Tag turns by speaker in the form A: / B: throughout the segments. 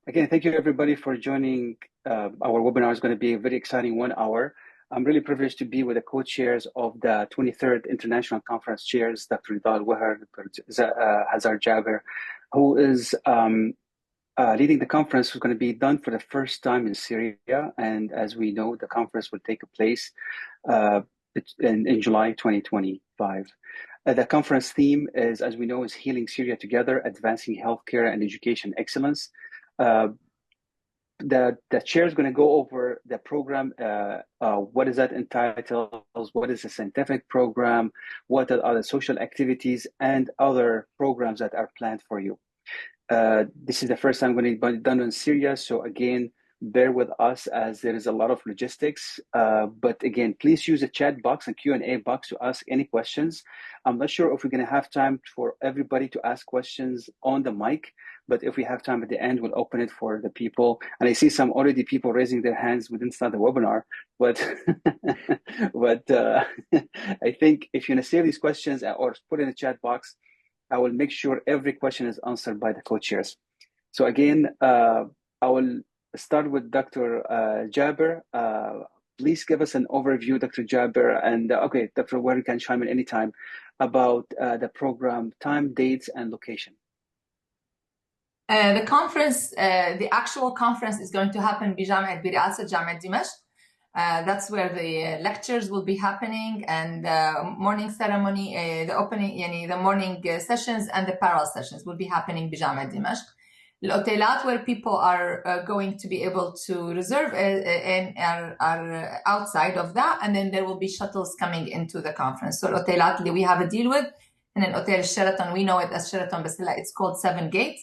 A: Again, thank you everybody for joining. Our webinar is going to be a very exciting 1 hour. I'm really privileged to be with the co-chairs of the 23rd International Conference Chairs, Dr. Nidal El-Wiher, Dr. Hazar Jaber, who is leading the conference, who's going to be done for the first time in Syria. And as we know, the conference will take place in July 2025. The conference theme is, as we know, is Healing Syria Together, Advancing Healthcare and Education Excellence. The chair is going to go over the program. What is that entitled? What is the scientific program? What are the social activities and other programs that are planned for you? This is the first time going to be done in Syria. So again, bear with us as there is a lot of logistics. But again, please use the chat box and Q&A box to ask any questions. I'm not sure if we're going to have time for everybody to ask questions on the mic, but if we have time at the end, we'll open it for the people. And I see some already people raising their hands. We didn't start the webinar, but I think if you're going to save these questions or put in the chat box, I will make sure every question is answered by the co-chairs. So again, I will start with Dr. Jaber. Please give us an overview, Dr. Jaber, and okay, Dr. Ware can chime in anytime about the program, time, dates, and location.
B: The conference, the actual conference is going to happen بجامعة برئاسة جامعة دمشق. That's where the lectures will be happening and morning ceremony, the opening, the morning sessions and the parallel sessions will be happening بجامعة دمشق. الأوتيلات where people are going to be able to reserve and are outside of that, and then there will be shuttles coming into the conference. So الأوتيلات اللي we have a deal with, and then Hotel Sheraton, we know it as Sheraton, but it's called 7 Gates.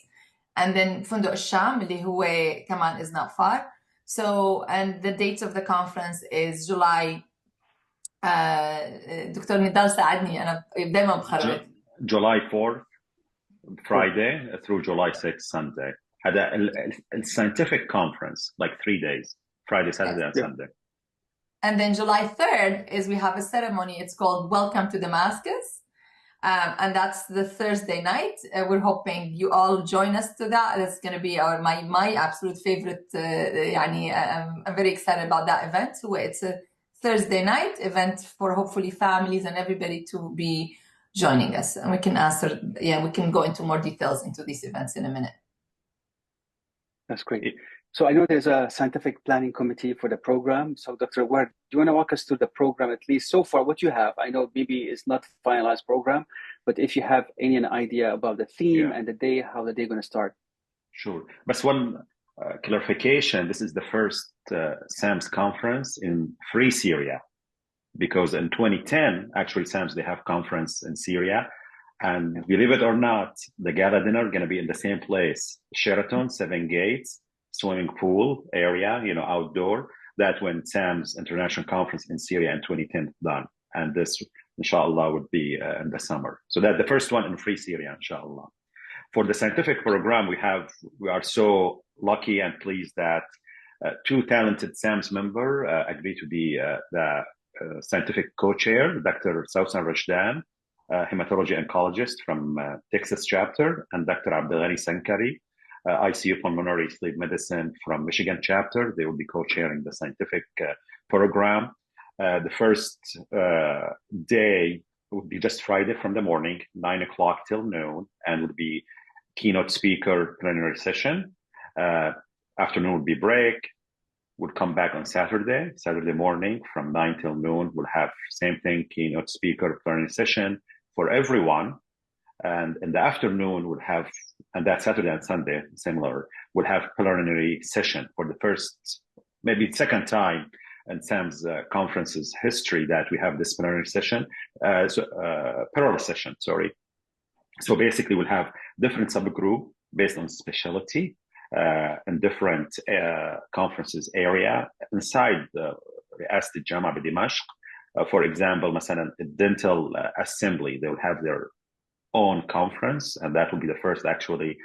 B: And then فندق الشام اللي هو كمان is not far. So, and the dates of the conference is July. دكتور نضال ساعدني أنا دايما بخربط.
C: July 4th, Friday through July 6th, Sunday. هذا scientific conference, like 3 days, Friday, Saturday, and Sunday.
B: And then July 3rd is we have a ceremony. It's called Welcome to Damascus. And that's the Thursday night. We're hoping you all join us to that. That's going to be my absolute favorite. I'm very excited about that event. It's a Thursday night event for hopefully families and everybody to be joining us. And we can answer, we can go into more details into these events in a minute.
A: That's great. So I know there's a scientific planning committee for the program. So Dr. Ward, do you want to walk us through the program, at least so far, what you have? I know maybe it's not finalized program, but if you have any idea about the theme and the day, how the day going to start?
C: Sure. But one clarification, this is the first SAMS conference in free Syria, because in 2010, actually SAMS, they have conference in Syria. And believe it or not, the gala dinner going to be in the same place, Sheraton, 7 Gates, swimming pool area, outdoor. That when SAM's international conference in Syria in 2010 done. And this, inshallah, would be in the summer. So that's the first one in free Syria, inshallah. For the scientific program, we are so lucky and pleased that 2 talented SAM's members agreed to be the scientific co-chair, Dr. Sausan Rashdan, hematology oncologist from Texas chapter, and Dr. Abdelghani Sankari, ICU pulmonary sleep medicine from Michigan chapter. They will be co-chairing the scientific program. The first day would be just Friday from the morning, 9 o'clock till noon, and would be keynote speaker plenary session. Afternoon would be break. Would come back on Saturday morning from 9 till noon. We'll have same thing, keynote speaker plenary session for everyone. And in the afternoon, we'll have, and that Saturday and Sunday, similar, we'll have plenary session for the first, maybe second time in SAM's conference's history that we have this plenary session, parallel session, sorry. So basically, we'll have different subgroup based on specialty and different conferences area inside the رئاسة الجامعة بدمشق. For example, مثلا dental assembly, they will have their own conference, and that will be the first actually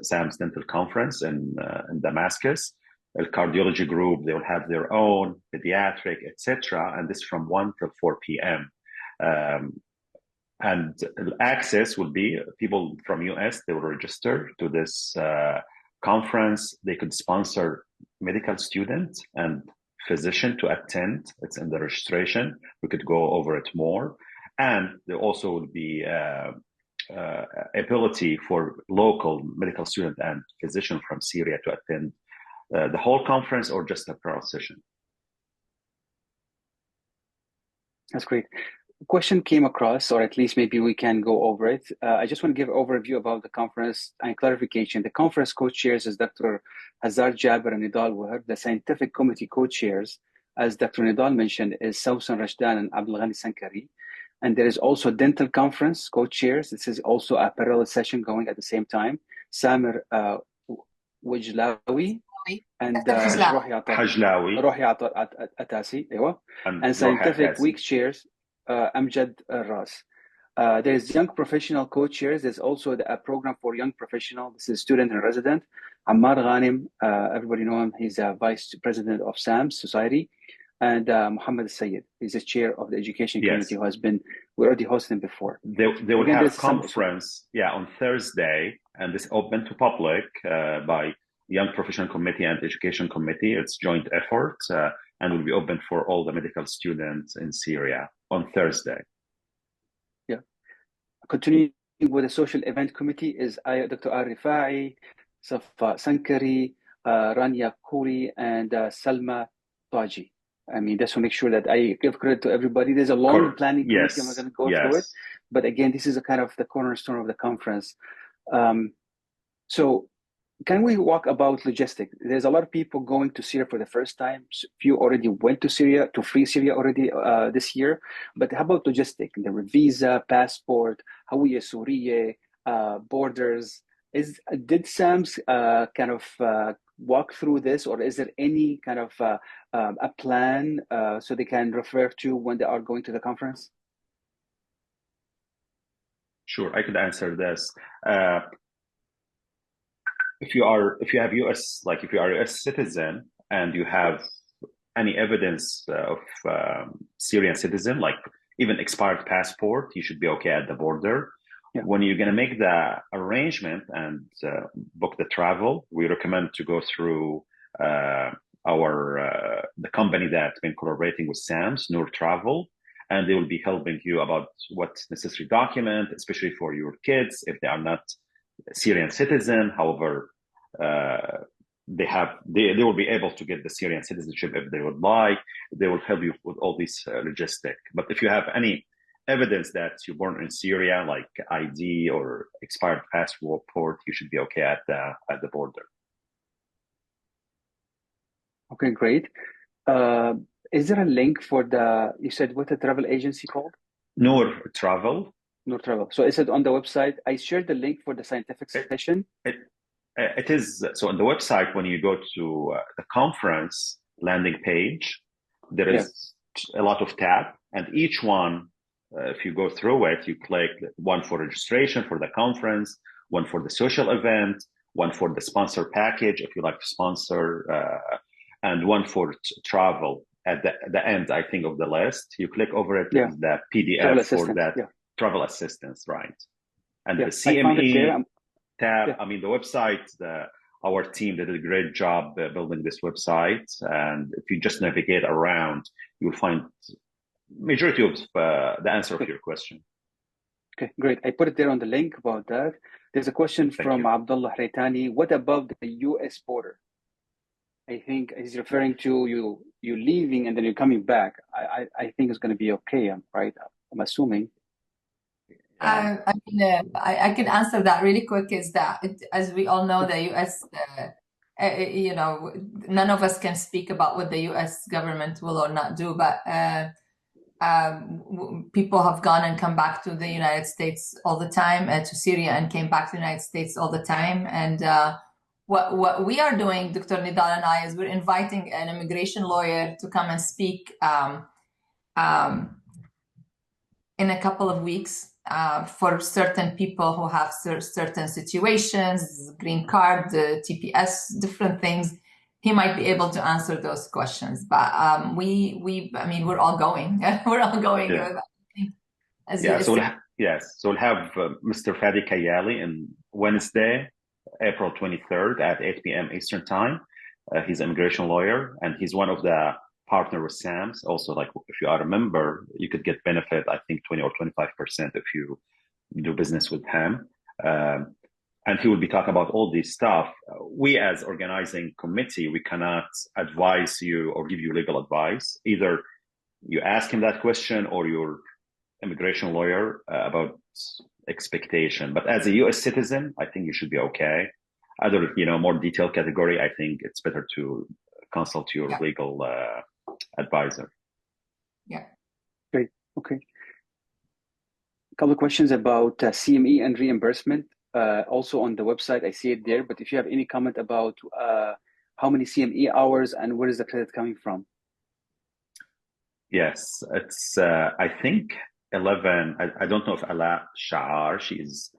C: SAM's dental conference in Damascus. The cardiology group, they will have their own pediatric, etc. And this from 1 till 4 p.m. And access will be people from US, they will register to this conference, they could sponsor medical students and physician to attend. It's in the registration. We could go over it more. And there also would be ability for local medical student and physician from Syria to attend the whole conference or just a pro session.
A: That's great. Question came across, or at least maybe we can go over it. I just want to give an overview about the conference and clarification. The conference co-chairs is Dr. Hazar, Jaber, and Nidal El-Wiher. The scientific committee co-chairs, as Dr. Nidal mentioned, is Sausan Rashdan and Abdelghani Sankari. And there is also dental conference co-chairs. This is also a parallel session going at the same time. Samir Wajlawi and Rohi Atasi. And scientific week chairs, Amjad Ras. There's young professional co-chairs. There's also a program for young professional. This is student and resident. Ammar Ghanim, everybody know him. He's a vice president of SAMS Society. And Muhammad Sayyid, he's the chair of the education committee, who has been, we already hosted him before.
C: They will have a conference, on Thursday, and this open to public by Young Professional Committee and Education Committee. It's joint effort and will be open for all the medical students in Syria on Thursday.
A: Yeah. Continuing with the social event committee is Dr. Arifai, Safa Sankari, Rania Khoury, and Salma Taji. I mean, just to make sure that I give credit to everybody. There's a long planning committee. I'm not going to go through it. But again, this is a kind of the cornerstone of the conference. So can we walk about logistics? There's a lot of people going to Syria for the first time. Few already went to Syria, to free Syria already this year. But how about logistics? The visa, passport, Hawiya Suriye, borders. Did SAMS kind of walk through this, or is there any kind of a plan so they can refer to when they are going to the conference?
C: Sure, I could answer this. If you have US, like if you are a US citizen and you have any evidence of Syrian citizen, like even expired passport, you should be okay at the border. Yeah. When you're going to make the arrangement and book the travel, we recommend to go through the company that's been collaborating with SAMS, Noor Travel, and they will be helping you about what's necessary document, especially for your kids if they are not Syrian citizen. However, they will be able to get the Syrian citizenship if they would like. They will help you with all these logistics. But if you have any evidence that you're born in Syria, like ID or expired passport, you should be okay at the border.
A: Okay, great. Is there a link for you said what the travel agency called?
C: Noor Travel.
A: Noor Travel. So is it on the website? I shared the link for the scientific session.
C: It is. So on the website, when you go to the conference landing page, there is a lot of tabs, and each one, if you go through it, you click one for registration for the conference, one for the social event, one for the sponsor package, if you like to sponsor, and one for travel. At the end, I think, of the list, you click over it, the PDF for that travel assistance, right? And the CME tab, I mean, the website, our team did a great job building this website. And if you just navigate around, you'll find majority of the answer of your question.
A: Okay, great. I put it there on the link about that. There's a question from Abdullah Hraitani. What about the U.S. border? I think he's referring to you leaving and then you're coming back. I think it's going to be okay, right? I'm assuming.
B: I can answer that really quick. Is that, as we all know, the U.S., none of us can speak about what the U.S. government will or not do, but people have gone and come back to the United States all the time, to Syria, and came back to the United States all the time. And what we are doing, Dr. Nidal and I, is we're inviting an immigration lawyer to come and speak in a couple of weeks for certain people who have certain situations, green card, the TPS, different things. He might be able to answer those questions, but we're all going. We're all going.
C: Yeah. So we'll have Mr. Fadi Kayali on Wednesday April 23rd at 8 p.m. Eastern Time. He's an immigration lawyer, and he's one of the partner with SAMS. Also, like if you are a member, you could get benefit, I think 20 or 25% if you do business with him. And he will be talking about all this stuff. We as organizing committee, we cannot advise you or give you legal advice. Either you ask him that question or your immigration lawyer about expectation. But as a U.S. citizen, I think you should be okay. Other, more detailed category, I think it's better to consult your legal advisor.
B: Yeah.
A: Great. Okay. A couple of questions about CME and reimbursement. Also on the website, I see it there. But if you have any comment about how many CME hours and where is the credit coming from?
C: Yes, it's I think 11. I don't know if Ala Sha'ar, she's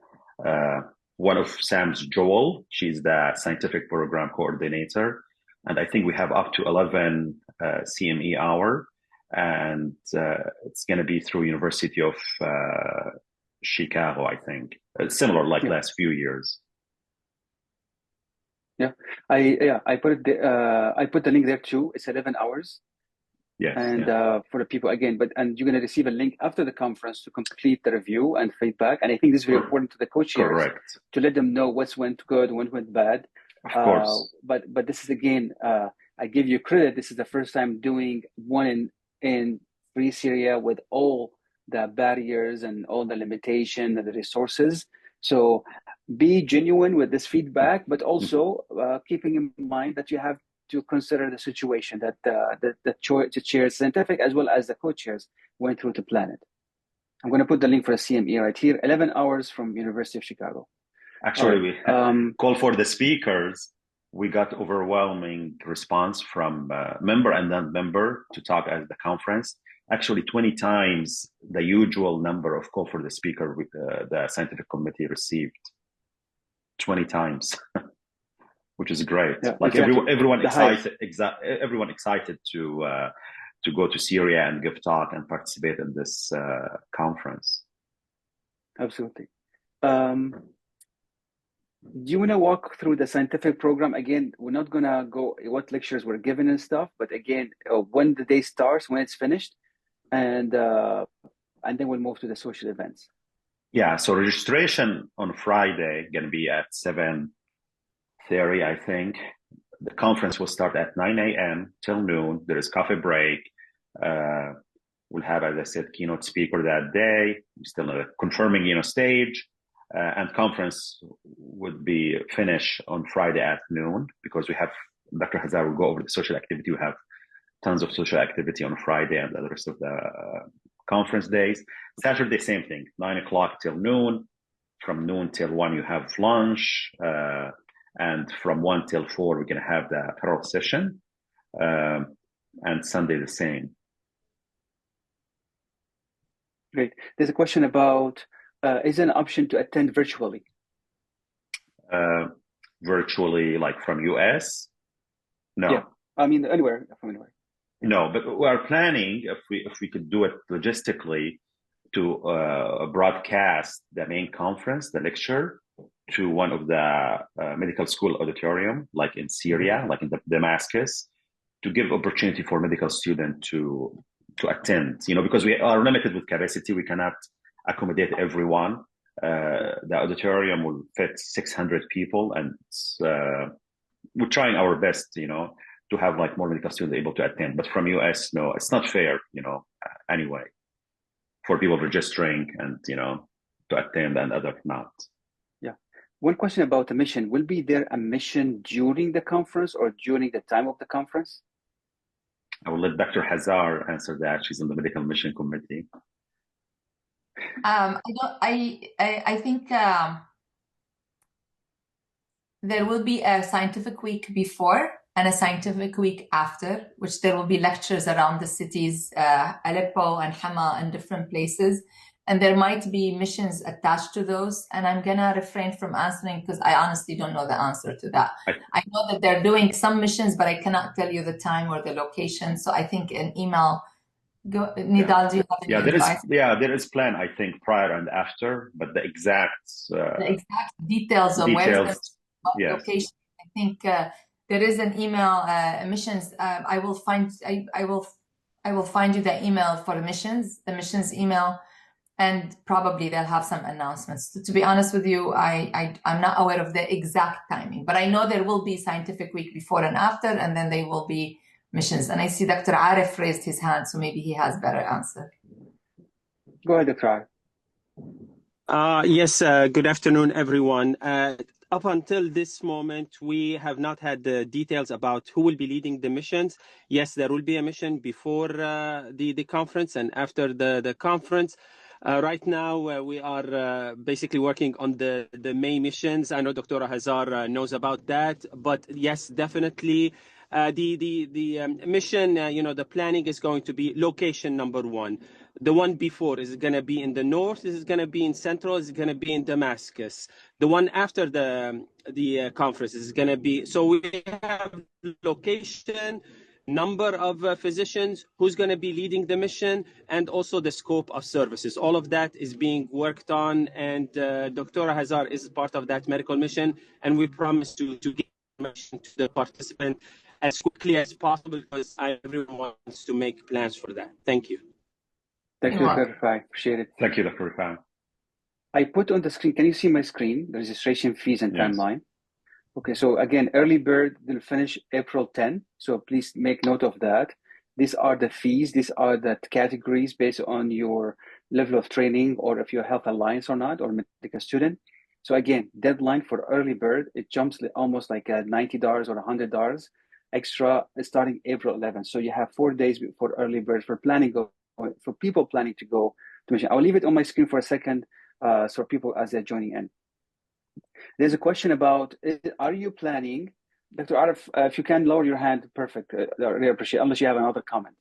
C: one of Sam's Joel. She's the scientific program coordinator. And I think we have up to 11 CME hour. And it's going to be through University of Chicago, I think. It's similar like last few years.
A: Yeah, I put it I put the link there too. It's 11 hours.
C: Yes.
A: And for the people again, and you're going to receive a link after the conference to complete the review and feedback. And I think this is very important to the co-chairs to let them know what went good, what went bad.
C: Of course.
A: But this is again, I give you credit. This is the first time doing one in free Syria with all the barriers and all the limitation and the resources. So be genuine with this feedback, but also keeping in mind that you have to consider the situation that the chairs, scientific as well as the co-chairs, went through to plan it. I'm going to put the link for the CME right here. 11 hours from University of Chicago.
C: Actually, we call for the speakers. We got overwhelming response from member and non-member to talk at the conference. Actually, 20 times the usual number of call for the speaker with the scientific committee received. 20 times. Which is great. Yeah, like exactly. Everyone excited. Everyone excited to go to Syria and give talk and participate in this conference.
A: Absolutely. Do you want to walk through the scientific program again? We're not gonna go what lectures were given and stuff, but again, when the day starts, when it's finished, and then we'll move to the social events.
C: Yeah. So registration on Friday gonna be at 7:30, I think. The conference will start at 9 a.m. till noon. There is coffee break. We'll have, as I said, keynote speaker that day. We're still confirming, stage. And conference would be finished on Friday at noon because we have, Dr. Hazar will go over the social activity. We have tons of social activity on Friday and the rest of the conference days. Saturday, same thing, 9 o'clock till noon. From noon till 1, you have lunch. And from 1 till 4, we're going to have the parallel session. And Sunday the same.
A: Great. There's a question about, is there an option to attend virtually?
C: Virtually, like from US? No.
A: Yeah, I mean, anywhere, from anywhere.
C: No, but we are planning, if we could do it logistically, to broadcast the main conference, the lecture, to one of the medical school auditorium, like in Syria, like in Damascus, to give opportunity for medical students to attend, because we are limited with capacity. We cannot accommodate everyone. The auditorium will fit 600 people, and we're trying our best, to have like more medical students able to attend. But from US, no, it's not fair, anyway, for people registering and, to attend and other not.
A: Yeah. One question about the mission. Will be there a mission during the conference or during the time of the conference?
C: I will let Dr. Hazar answer that. She's on the medical mission committee.
B: I think there will be a scientific week before and a scientific week after, which there will be lectures around the cities, Aleppo and Hama and different places. And there might be missions attached to those. And I'm going to refrain from answering because I honestly don't know the answer to that. I know that they're doing some missions, but I cannot tell you the time or the location. So I think an email. Nidal, do you have any advice?
C: There is plan, I think, prior and after, but the exact
B: details of where
C: Yes.
B: location. I think there is an email missions. I will find you the email for missions, the missions email, and probably they'll have some announcements. To be honest with you, I'm not aware of the exact timing, but I know there will be scientific week before and after, and then they will be missions. And I see Dr. Arif raised his hand, so maybe he has better answer.
A: Go ahead, Dr. Arif.
D: Yes, good afternoon, everyone. Up until this moment, we have not had the details about who will be leading the missions. Yes, there will be a mission before the conference and after the conference. Right now, we are basically working on the main missions. I know Dr. Hazar knows about that, but yes, definitely. The mission, the planning is going to be location number one. The one before is going to be in the north. This is going to be in central. Is going to be in Damascus. The one after the conference is going to be. So we have location, number of physicians, who's going to be leading the mission, and also the scope of services. All of that is being worked on, and Dr. Hazar is part of that medical mission, and we promise to give information to the participant as quickly as possible, because everyone wants to make plans for that. Thank you.
A: Thank you, Dr. Rifai. Appreciate it.
C: Thank you, Dr. Rifai.
A: I put on the screen, can you see my screen, the registration fees and timeline? Okay, so again, early bird will finish April 10, so please make note of that. These are the fees, these are the categories based on your level of training, or if you're Health Alliance or not, or medical student. So again, deadline for early bird, it jumps almost like $90 or $100 extra starting April 11. So you have 4 days before early bird for planning, for people planning to go to mission. I'll leave it on my screen for a second so people as they're joining in. There's a question about, are you planning, Dr. Arif, if you can lower your hand, perfect. I really appreciate it, unless you have another comment.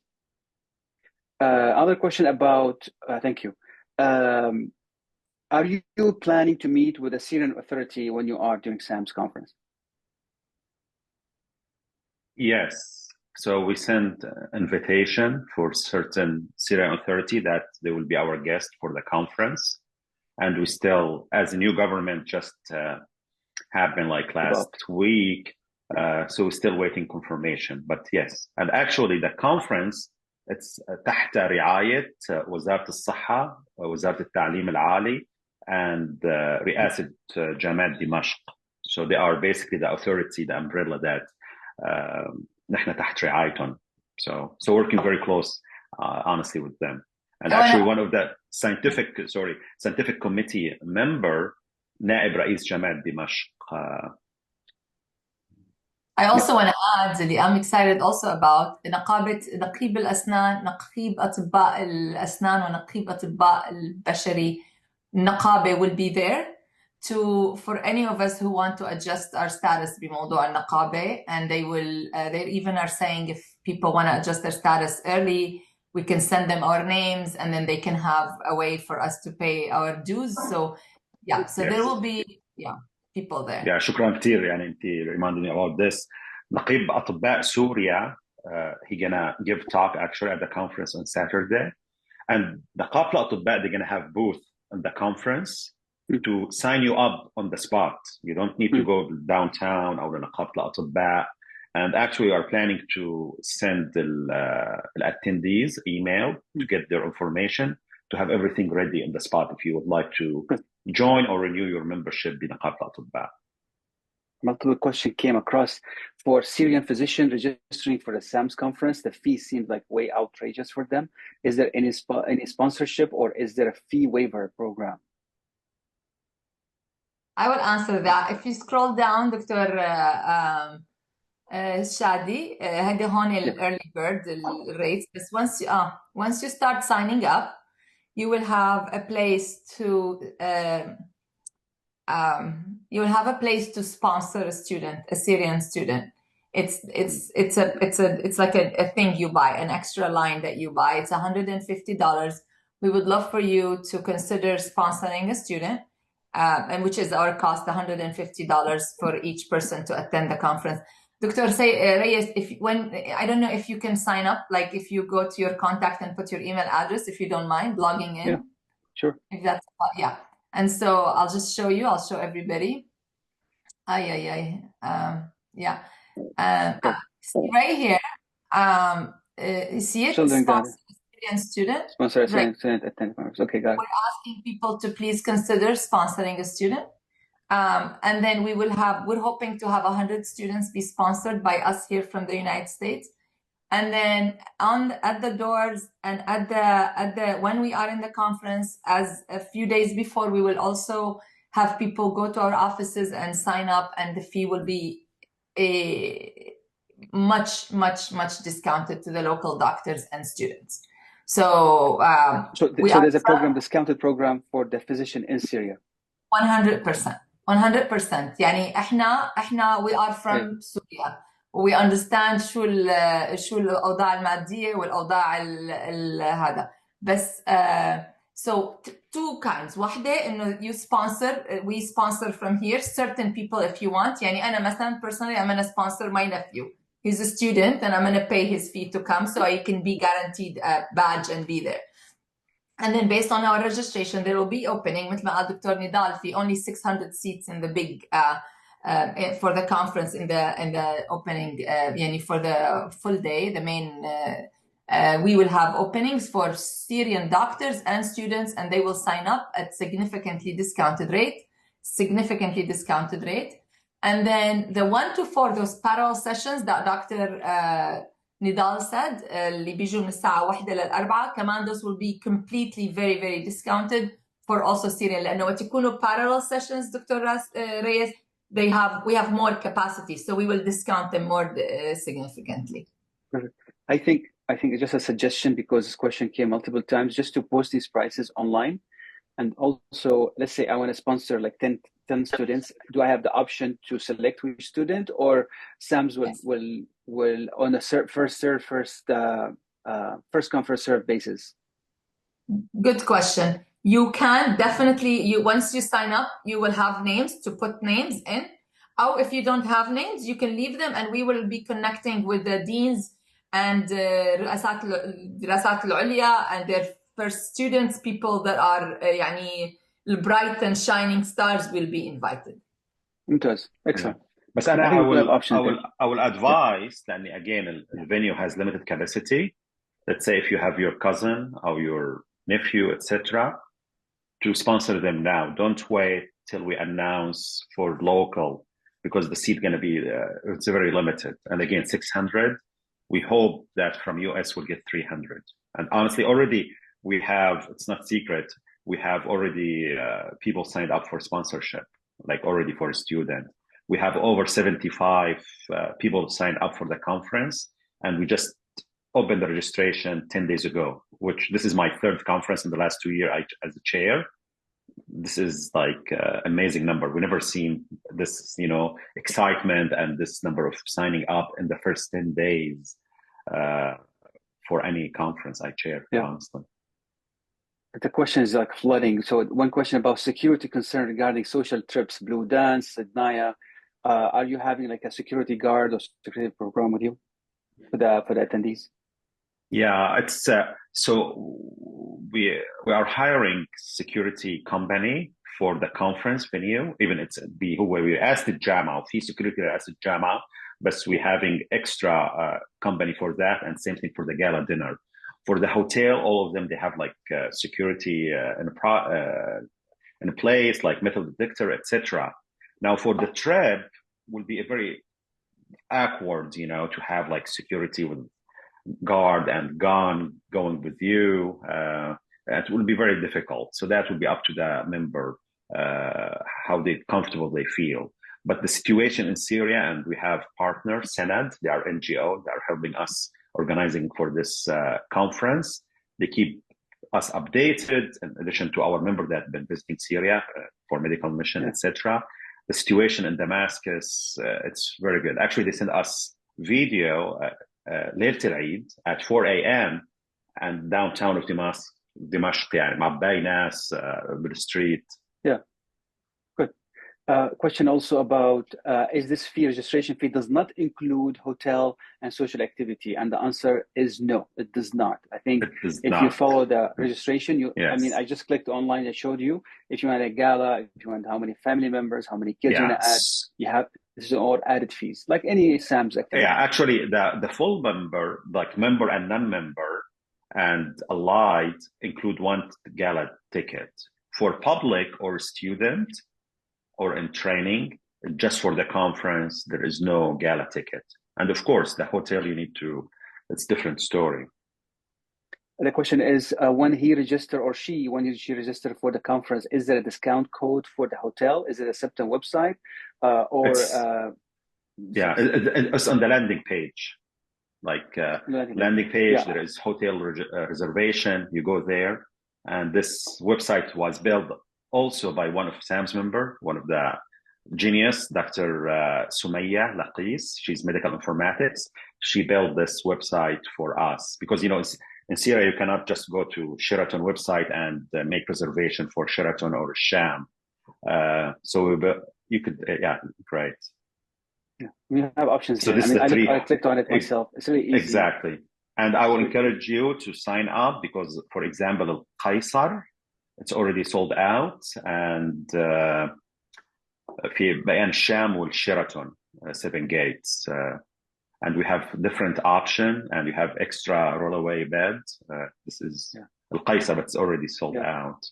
A: Other question about, thank you. Are you planning to meet with the Syrian Authority when you are during SAM's conference?
C: Yes. So we sent invitation for certain Syrian Authority that they will be our guest for the conference. And we still, as a new government just happened like last week, so we're still waiting confirmation. But yes, and actually the conference, it's تحت رعاية وزارة الصحة, وزارة التعليم العالي, and رئاسة جامعة دمشق. So they are basically the authority, the umbrella that نحن تحت رعايتهم. So working very close, honestly, with them. And actually, one of the scientific committee member, نائب رئيس جامعة دمشق.
B: I also want to add that I'm excited also about نقيب الأسنان, نقيب أطباء الأسنان ونقيب أطباء البشري. نقابة will be there for any of us who want to adjust our status بموضوع النقابة, and they even are saying if people want to adjust their status early, we can send them our names, and then they can have a way for us to pay our dues. So yeah, so there will be people there.
C: Yeah, شكرا كتير. يعني انت reminded me about this. نقيب أطباء سوريا, he gonna give talk actually at the conference on Saturday, and نقابة الأطباء, they're gonna have booth at the conference to sign you up on the spot. You don't need to go downtown or نقابة الأطباء. And actually, we are planning to send the attendees email to get their information, to have everything ready on the spot if you would like to join or renew your membership in نقابة الأطباء.
A: Multiple question came across for Syrian physicians registering for the SAMS conference. The fee seems like way outrageous for them. Is there any sponsorship, or is there a fee waiver program?
B: I will answer that. If you scroll down, Dr. Chadi, هذا هون early bird rates. But once you start signing up, you will have a place to sponsor a student, a Syrian student. It's like a thing you buy, an extra line that you buy. It's $150. We would love for you to consider sponsoring a student, and which is our cost, $150 for each person to attend the conference. Dr. Reyes, I don't know if you can sign up, like if you go to your contact and put your email address, if you don't mind logging in.
A: Yeah, sure.
B: If that's, and so I'll just show you, I'll show everybody. Yeah. See right here, you see it?
A: Children got
B: Sponsor a Syrian student.
A: Sponsor a
B: Right.
A: student attend conference. Okay, got it.
B: We're asking people to please consider sponsoring a student. And then we're hoping to have 100 students be sponsored by us here from the United States. And then at the doors and at the when we are in the conference, as a few days before, we will also have people go to our offices and sign up, and the fee will be much discounted to the local doctors and students. So
A: there's a discounted program for the physician in Syria.
B: 100%. يعني احنا we are from Syria. We understand شو الأوضاع المادية والأوضاع هذا. بس so two kinds. واحدة إنه we sponsor from here certain people if you want. يعني أنا مثلا personally I'm gonna sponsor my nephew. He's a student and I'm gonna pay his fee to come so I can be guaranteed a badge and be there. And then based on our registration, there will be opening, مثل ما قال دكتور نضال, في only 600 seats in the big for the conference in the opening, يعني for the full day, the main. We will have openings for Syrian doctors and students, and they will sign up at significantly discounted rate. And then the 1 to 4, those parallel sessions that Dr. Nidal said, اللي بيجوا من الساعة 1 لل4 كمان, those will be completely very discounted for also Syrian. لأنه وقت يكونوا parallel sessions, Dr. Reyes, we have more capacity, so we will discount them more significantly.
A: I think it's just a suggestion, because this question came multiple times, just to post these prices online. And also, let's say I want to sponsor like 10 students. Do I have the option to select which student, or SAMS will on a first come first serve basis?
B: Good question. You can definitely, once you sign up, you will have names to put names in. Or if you don't have names, you can leave them, and we will be connecting with the deans and رؤساء الدراسات العليا and their first students, people that are يعني bright and shining stars will be invited.
A: ممتاز. Excellent.
C: But I will advise, and again, the venue has limited capacity. Let's say if you have your cousin or your nephew, etc., to sponsor them now. Don't wait till we announce for local, because the seat going to be it's very limited. And again, 600. We hope that from US we'll get 300. And honestly, already we have, it's not secret, we have already people signed up for sponsorship, like already for a student. We have over 75 people signed up for the conference, and we just opened the registration 10 days ago, which this is my third conference in the last 2 years as a chair. This is like amazing number. We've never seen this, excitement and this number of signing up in the first 10 days for any conference I chair, honestly.
A: The question is like flooding. So one question about security concern regarding social trips, Blue Dance, Sednaya. Are you having like a security guard or security program with you for the attendees?
C: Yeah, it's so we are hiring security company for the conference venue. Even it's where we asked the Jama, fee security asked the Jama, but we having extra company for that, and same thing for the gala dinner. For the hotel, all of them they have like security in a place like metal detector, etc. Now for the trip, will be a very awkward, to have like security with guard and gun going with you. It will be very difficult. So that will be up to the member how comfortable they feel. But the situation in Syria, and we have partners, Senad, they are NGO, they are helping us organizing for this conference. They keep us updated, in addition to our member that have been visiting Syria for medical mission, etc. The situation in Damascus, it's very good. Actually, they sent us video ليلة العيد at 4 a.m. and downtown of Damascus يعني معباي ناس بالستريت.
A: Yeah, good. Question also about, is this fee, registration fee, does not include hotel and social activity? And the answer is no, it does not. I think if you follow the registration, I mean, I just clicked online, I showed you. If you want a gala, if you want how many family members, how many kids you want to add, you have, this is all added fees, like any SAMS activity.
C: Yeah, actually, the full member, like member and non-member, and allied include one gala ticket. For public or student, or in training, just for the conference, there is no gala ticket. And of course, the hotel you need to, it's a different story.
A: The question is, when he register or she, when she register for the conference, is there a discount code for the hotel? Is it a Septem website?
C: It's on the landing page. Like landing page, there is hotel reservation, you go there. And this website was built also by one of SAM's member, one of the genius, Dr. Sumaya Laqis. She's medical informatics. She built this website for us because, you know, in Syria, you cannot just go to Sheraton website and make reservation for Sheraton or Sham. So you could, great.
A: Yeah, we have options.
C: So
A: here.
C: this
A: I clicked on it myself. It's really easy.
C: Exactly. And I will encourage you to sign up because, for example, El-Wiher, it's already sold out, and في بيان الشام والشيراتون 7 gates, and we have different option, and you have extra rollaway bed. This is El-Wiher, but it's already sold out.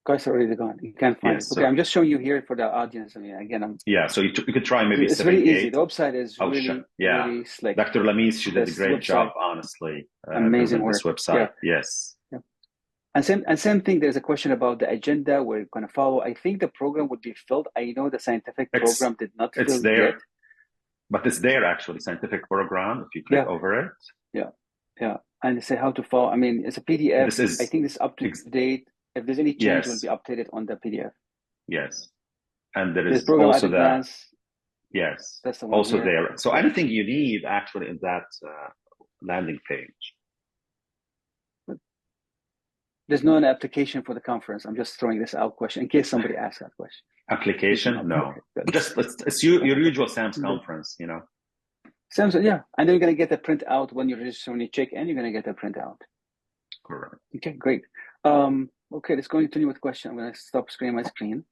A: Guys are already gone. You can't find it. Okay, I'm just showing you here for the audience. I mean, again,
C: so you could try maybe.
A: It's really easy. The website is really slick.
C: Dr. Lamis, she did a great job, honestly.
A: Amazing work.
C: This website, yes.
A: Yeah. And same thing. There's a question about the agenda we're going to follow. I think the program would be filled. I know the scientific program did not fill
C: it's there,
A: yet.
C: But it's there actually. Scientific program. If you click over it.
A: Yeah. And say how to follow. I mean, it's a PDF. I think it's up to date. If there's any change, it will be updated on the PDF.
C: Yes. And there is also the
A: That's the one
C: also there. So anything you need actually in that landing page.
A: There's no application for the conference. I'm just throwing this out question in case somebody asks that question.
C: Application? No. Just it's your usual SAMS conference, you know.
A: SAMS, and then you're going to get a printout when you register, when you check in, you're going to get a printout.
C: Correct.
A: Okay, great. Okay, let's continue with the question. I'm going to stop sharing my screen.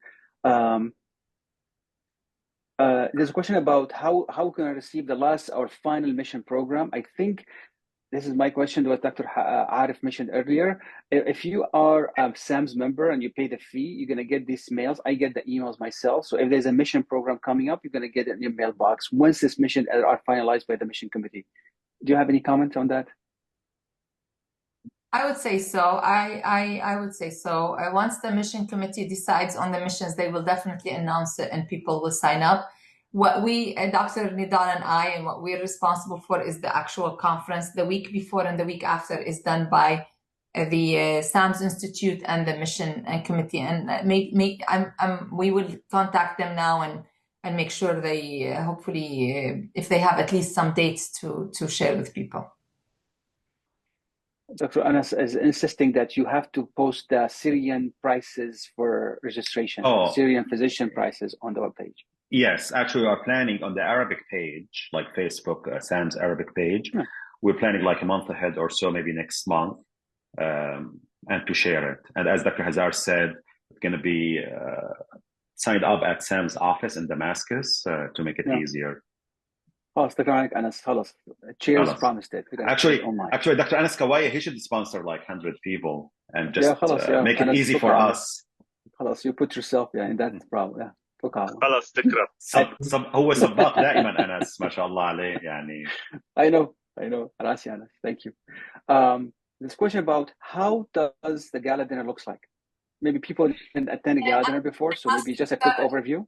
A: There's a question about how can I receive the last or final mission program. I think this is my question to what Dr. Arif mentioned earlier. If you are a SAMS member and you pay the fee, you're going to get these mails. I get the emails myself. So if there's a mission program coming up, you're going to get it in your mailbox once this mission are finalized by the mission committee. Do you have any comment on that?
B: I would say so. I would say so. Once the mission committee decides on the missions, they will definitely announce it and people will sign up. What we, Dr. Nidal and I, and what we're responsible for is the actual conference. The week before and the week after is done by the SAMS Institute and the mission and committee. And we will contact them now and make sure they hopefully, if they have at least some dates to share with people.
A: Dr. Anas is insisting that you have to post the Syrian prices for registration, Syrian physician prices on the webpage.
C: Yes, actually, we are planning on the Arabic page, like Facebook, SAM's Arabic page. We're planning like a month ahead or so, maybe next month, and to share it. And as Dr. Hazar said, it's going to be signed up at SAM's office in Damascus to make it easier.
A: Dr. Anas, Cheers promised it.
C: Actually, Dr. Anas Kawaya, he should sponsor like 100 people and just make it easy for us.
A: You put yourself in that problem.
E: خلاص تكرر
C: هو سباق دائما أنس ما شاء الله عليه يعني.
A: I know راسي أنس. Thank you. This question about how does the gala dinner looks like? Maybe people didn't attend a gala dinner before, so maybe just a quick overview.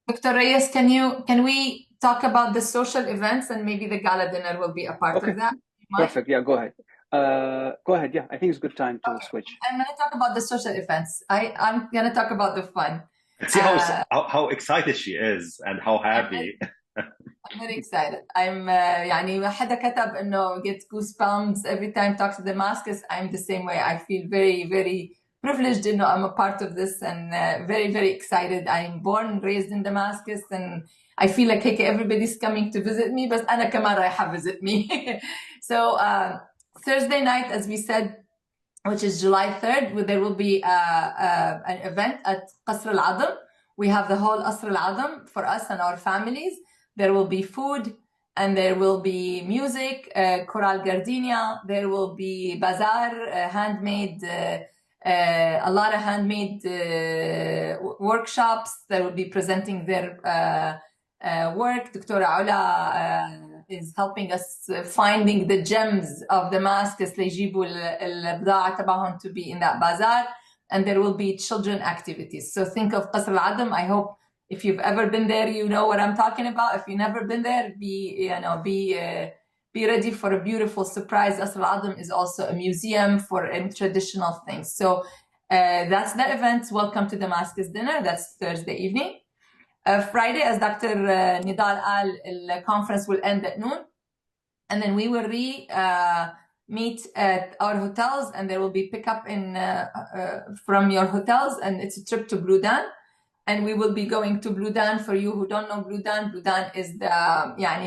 B: Dr. Reyes, can we talk about the social events and maybe the gala dinner will be a part of that?
A: Perfect. Yeah, go ahead. Yeah, I think it's a good time to switch.
B: I'm going to talk about the social events. I'm going to talk about the fun.
C: See how excited she is and how happy.
B: I'm very excited. I'm يعني حدا كتب إنه get goosebumps every time I talk to Damascus. I'm the same way. I feel very, very privileged to know I'm a part of this, and very, very excited. I'm born and raised in Damascus, and I feel like everybody's coming to visit me, but أنا كمان رايحة visit me. So Thursday night, as we said, which is July 3rd, there will be an event at Qasr al-Adam. We have the whole Qasr al-Adam for us and our families. There will be food, and there will be music, Choral Gardenia. There will be bazaar, handmade, a lot of handmade workshops. They will be presenting their work. Dr. Ola is helping us finding the gems of Damascus ليجيبوا البضاعة تبعهم to be in that bazaar, and there will be children activities. So think of Qasr al-Adam. I hope if you've ever been there, you know what I'm talking about. If you've never been there, be ready for a beautiful surprise. Qasr al-Adam is also a museum for traditional things. So that's the event. Welcome to Damascus dinner. That's Thursday evening. Friday, as Dr. Nidal al, the conference will end at noon, and then we will meet at our hotels, and there will be pickup from your hotels, and it's a trip to Bludan, and we will be going to Bludan. For you who don't know Bludan is the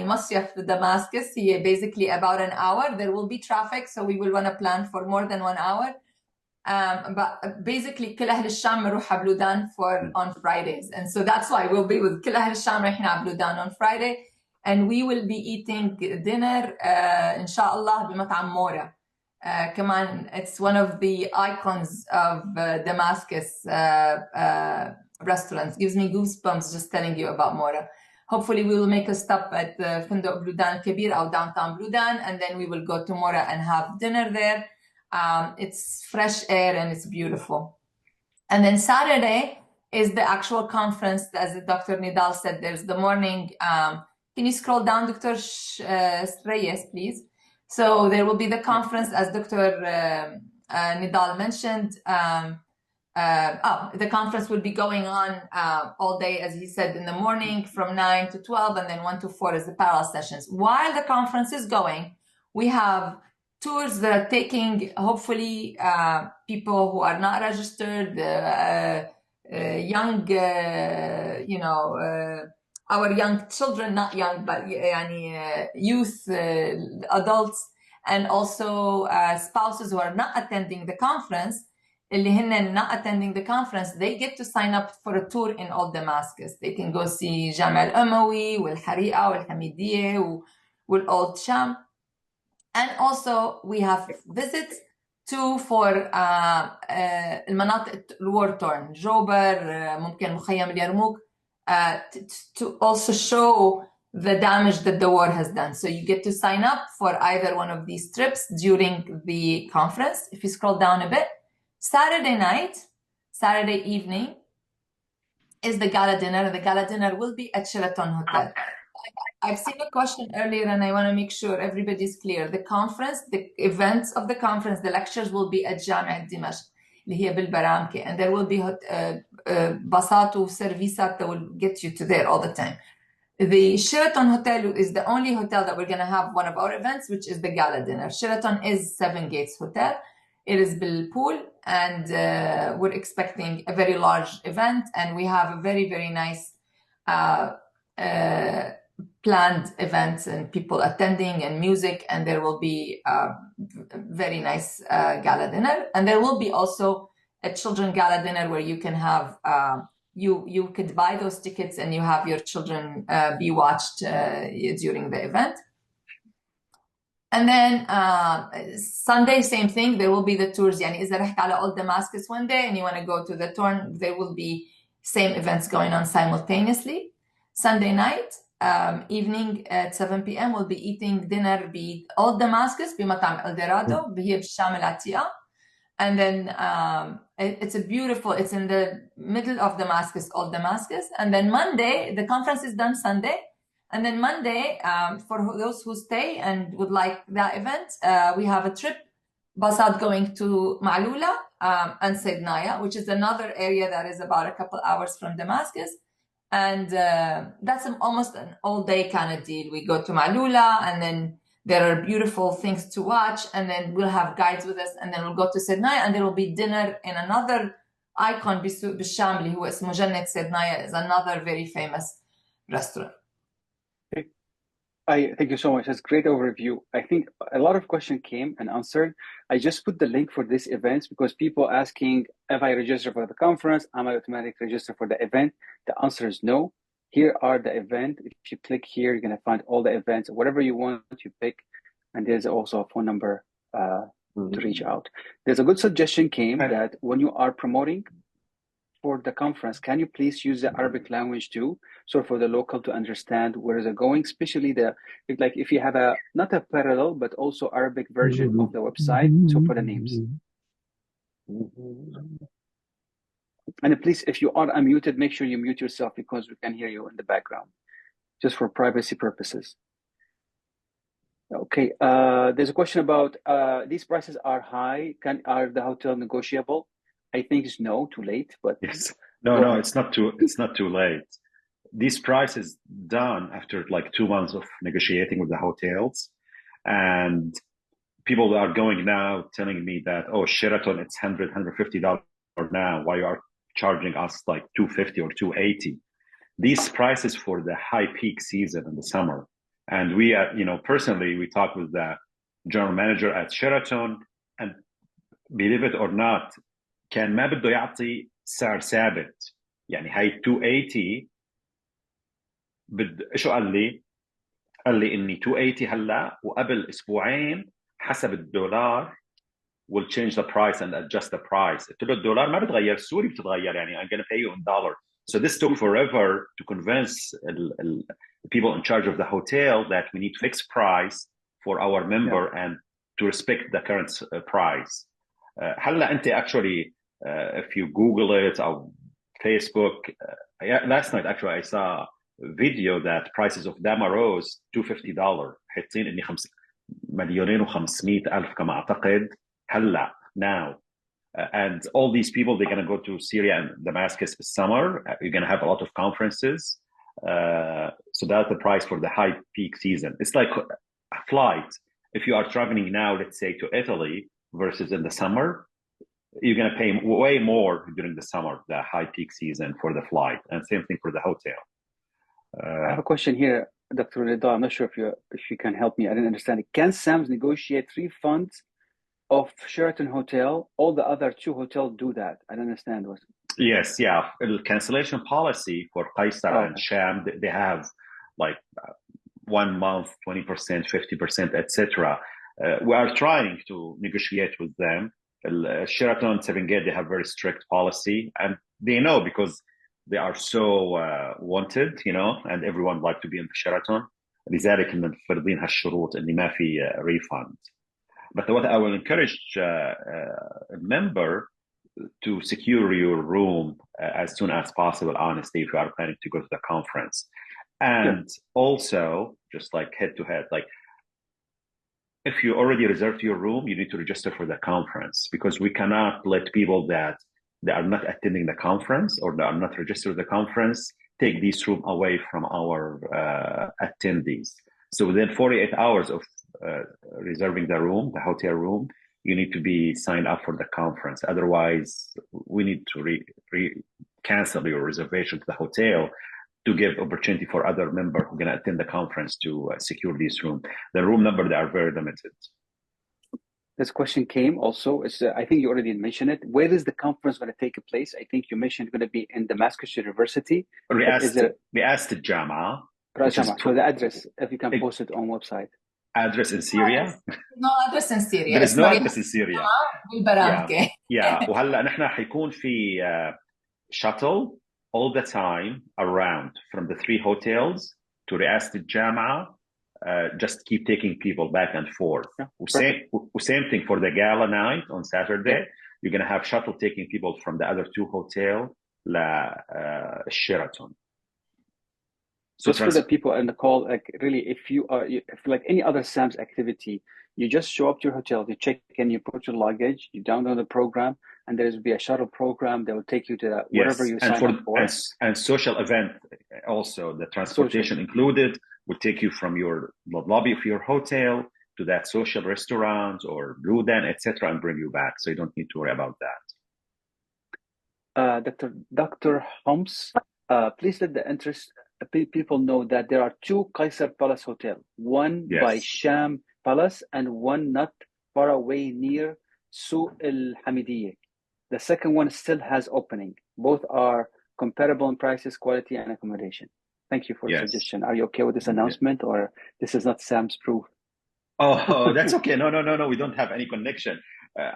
B: مصيف في Damascus. Basically about an hour. There will be traffic, so we will want to plan for more than 1 hour. But basically كل أهل الشام بنروح على بلودان on Fridays, and so that's why we'll be with كل أهل الشام رايحين على بلودان on Friday, and we will be eating dinner إن شاء الله بمطعم مورا. كمان it's one of the icons of Damascus restaurants. Gives me goosebumps just telling you about Mora. Hopefully we will make a stop at فندق بلودان كبير أو downtown Bludan, and then we will go to Mora and have dinner there. It's fresh air and it's beautiful. And then Saturday is the actual conference. As Dr. Nidal said, there's the morning. Can you scroll down, Dr. Alraies, please? So there will be the conference, as Dr. Nidal mentioned. The conference will be going on all day, as he said, in the morning from 9 to 12, and then 1 to 4 is the parallel sessions. While the conference is going, we have tours that are taking, hopefully, people who are not registered, young, our young children, not young, but youth, adults, and also spouses who are not attending the conference. اللي هن not attending the conference, they get to sign up for a tour in all Damascus. They can go see جامع الأموي والحريقة والحميدية والأولد شام. And also we have visits for المناطق الور torn, جوبر, ممكن مخيم اليرموك, to also show the damage that the war has done. So you get to sign up for either one of these trips during the conference. If you scroll down a bit, Saturday evening is the gala dinner, and the gala dinner will be at Sheraton Hotel. I've seen a question earlier, and I want to make sure everybody's clear. The conference, the events of the conference, the lectures will be at جامعة دمشق اللي هي بالبرامكة, and there will be باصات وسيرفيسات that will get you to there all the time. The Sheraton Hotel is the only hotel that we're going to have one of our events, which is the gala dinner. Sheraton is Seven Gates Hotel. It is بالpool, and we're expecting a very large event, and we have a very, very nice planned events and people attending and music, and there will be a very nice gala dinner. And there will be also a children gala dinner where you can have, you could buy those tickets and you have your children be watched during the event. And then Sunday, same thing. There will be the tours. يعني إذا رحت على Old Damascus one day and you want to go to the tour, there will be same events going on simultaneously. Sunday night, evening at 7 p.m. we'll be eating dinner be Old Damascus بمطعم El-Dorado هي بالشام العتيقة. And then it's in the middle of Damascus, Old Damascus. And then Monday, the conference is done Sunday. And then Monday, for those who stay and would like that event, we have a trip, Basad going to Ma'lula and Sednaya, which is another area that is about a couple hours from Damascus. And that's almost an all-day kind of deal. We go to Ma'lula, and then There are beautiful things to watch, and then we'll have guides with us, and then we'll go to Sednaya, and there will be dinner in another icon بالشام اللي هو اسمه جنة Sednaya, is another very famous restaurant.
A: Thank you so much. That's a great overview. I think a lot of questions came and answered. I just put the link for this event because people asking, if I register for the conference, am I automatically register for the event? The answer is no. Here are the event. If you click here, you're going to find all the events, whatever you want, you pick. And there's also a phone number to reach out. There's a good suggestion came that when you are promoting for the conference, can you please use the Arabic language too, so for the local to understand where is it going, especially if you have not a parallel but also Arabic version of the website, so for the names. And please, if you are unmuted, make sure you mute yourself because we can hear you in the background, just for privacy purposes. Okay, there's a question about these prices are high. Are the hotel negotiable? I think it's no, too late. But
C: yes, no, it's not too late. This price is done after like 2 months of negotiating with the hotels, and people are going now telling me that, oh, Sheraton, it's $150 now. Why you are charging us like $250 or $280? These prices for the high peak season in the summer. And we, personally, we talked with the general manager at Sheraton, and believe it or not, كان ما بده يعطي سعر ثابت. يعني هاي 280 شو قال لي؟ قال لي اني 280 هلا وقبل اسبوعين حسب الدولار will change the price and adjust the price. قلت له الدولار ما بتغير، السوري بتتغير، يعني I'm going to pay you in dollar. So this took forever to convince the people in charge of the hotel that we need fixed price for our member and to respect the current price. هلا انت actually if you Google it or Facebook, last night actually I saw a video that prices of Dama rose $250. حاطين اني 2,500,000 كما اعتقد هلا now. And all these people, they're going to go to Syria and Damascus this summer. You're going to have a lot of conferences. So that's the price for the high peak season. It's like a flight. If you are traveling now, let's say to Italy versus in the summer, you're going to pay way more during the summer, the high peak season for the flight, and same thing for the hotel.
A: I have a question here, Dr. Nidal. I'm not sure if you can help me. I didn't understand it. Can SAMS negotiate refunds of Sheraton Hotel? All the other 2 hotels do that. I don't understand.
C: Yes, yeah. The cancellation policy for Qaisar and Sham, they have like 1 month, 20%, 50%, etc. We are trying to negotiate with them. Sheraton, Seven Gate, they have very strict policy, and they know because they are so wanted, and everyone like to be in the Sheraton. لذلك إن فرضين هالشروط إن ما في refund. But what I will encourage a member to secure your room as soon as possible, honestly, if you are planning to go to the conference. And also, just like head to head, like if you already reserved your room, you need to register for the conference, because we cannot let people that they are not attending the conference or they are not registered the conference take this room away from our attendees. So within 48 hours of reserving the room, the hotel room, you need to be signed up for the conference. Otherwise, we need to cancel your reservation to the hotel to give opportunity for other members who are going to attend the conference to secure this room. The room number, they are very limited.
A: This question came also. I think you already mentioned it. Where is the conference going to take place? I think you mentioned it's going to be in Damascus University.
C: رئاسة الجامعة.
A: So the address, if you can post it on website.
C: Address in Syria?
B: No address in Syria.
C: There is no address in Syria.
B: Yeah.
C: وهلا نحن حيكون في shuttle all the time around from the 3 hotels to رئاسة الجامعة. Just keep taking people back and forth. Same thing for the gala night on Saturday. You're going to have shuttle taking people from the other 2 hotels Sheraton.
A: So just for the people in the call, like really, if like any other SAMS activity, you just show up to your hotel, you check in, you put your luggage, you download the program, and there will be a shuttle program that will take you to wherever you sign up for.
C: And social event also, the transportation included, will take you from your lobby of your hotel to that social restaurant or Blue Den, etc., and bring you back. So you don't need to worry about
A: that. Dr. Holmes, please let the people know that there are two Qaisar Palace Hotel, one by Sham Palace and one not far away near Suq al-Hamidiyeh. The second one still has opening. Both are comparable in prices, quality, and accommodation. Thank you for the suggestion. Are you okay with this announcement, or this is not Sam's proof?
C: Oh, that's okay. No. We don't have any connection.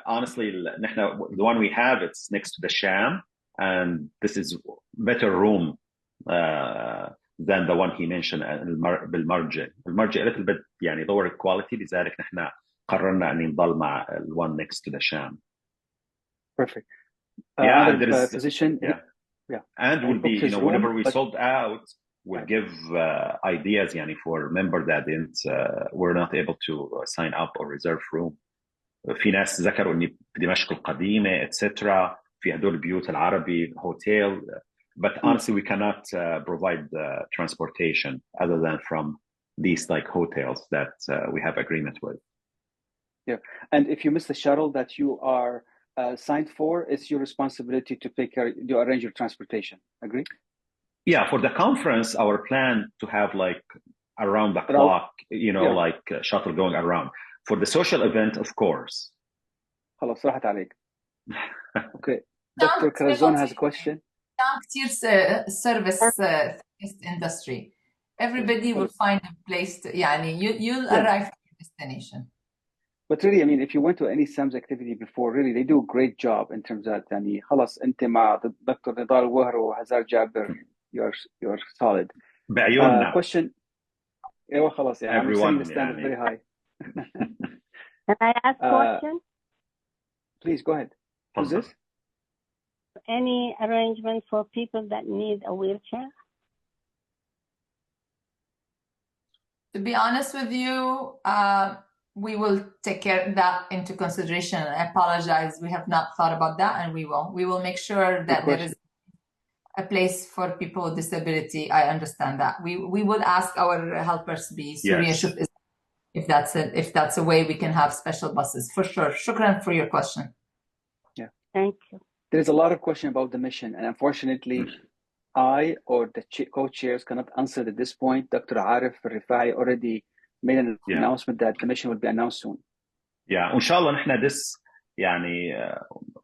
C: Honestly, the one we have, it's next to the Sham, and this is better room than the one he mentioned بالمرجع. المرجع a little bit يعني lower quality. لذلك نحن قررنا أن نضل مع the one next to the Sham.
A: Perfect.
C: There is
A: position.
C: And will be, whenever we sold out, we'll give ideas يعني for member that didn't were not able to sign up or reserve room. في ناس ذكروا إن دمشق القديمة etc. في هدول البيوت العربي hotel. But honestly, we cannot provide transportation other than from these like hotels that we have agreement with.
A: Yeah, and if you miss the shuttle that you are signed for, it's your responsibility to arrange your transportation. Agree?
C: Yeah, for the conference, our plan to have like around the clock, like shuttle going around. For the social event, of course.
A: خلاص راحت عليك. Okay, Dr. Karazon has a question.
B: Service industry. Everybody will find a place to, you'll arrive at your destination.
A: But really, I mean, if you went to any SAMS activity before, really, they do a great job in terms of يعني خلاص أنت مع Dr. Nidal El-Wiher وهزار جابر, you're solid.
C: بعيوننا.
A: Question. أيوة خلاص يعني. I'm setting the standard very high.
E: Can I ask a question?
A: Please go ahead. Who's this?
E: Any arrangement for people that need a wheelchair?
B: To be honest with you, we will take that into consideration. I apologize. We have not thought about that, and we will. We will make sure that there is a place for people with disability. I understand that. We will ask our helpers be serious if that's a way we can have special buses for sure. Shukran for your question.
A: Yeah,
E: thank you.
A: There's a lot of question about the mission, and unfortunately, I or the co-chairs cannot answer at this point. Dr. Arif Rifai already made an announcement that the mission will be announced soon.
C: Yeah, inshallah, نحن this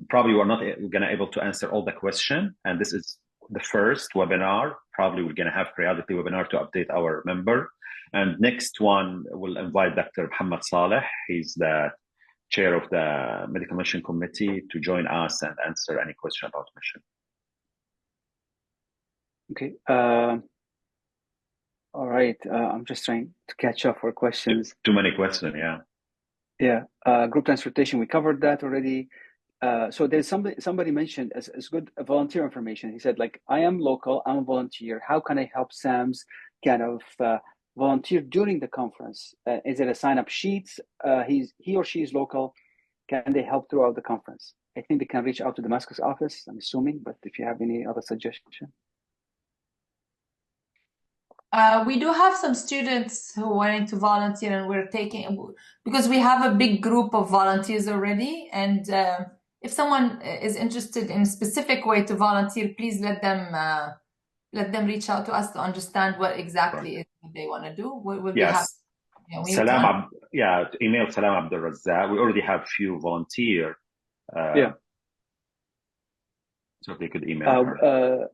C: probably we're not going to able to answer all the question, and this is the first webinar. Probably we're going to have periodically webinar to update our member, and next one we'll invite Dr. Muhammad Saleh. He's the chair of the Medical Mission Committee to join us and answer any question about mission.
A: Okay. All right. I'm just trying to catch up for questions.
C: Too many questions, yeah.
A: Yeah. Group transportation, we covered that already. So there's somebody mentioned as good volunteer information. He said, like, I am local, I'm a volunteer. How can I help SAMS kind of volunteer during the conference? Is it a sign-up sheet? He or she is local. Can they help throughout the conference? I think they can reach out to the Damascus office, I'm assuming, but if you have any other suggestion.
B: We do have some students who wanted to volunteer, and we're taking, because we have a big group of volunteers already. And if someone is interested in a specific way to volunteer, please let them reach out to us to understand what exactly is what they want to do. We'll be happy.
C: Email Salam Abdul Razzaq. We already have few volunteer. So they could email her.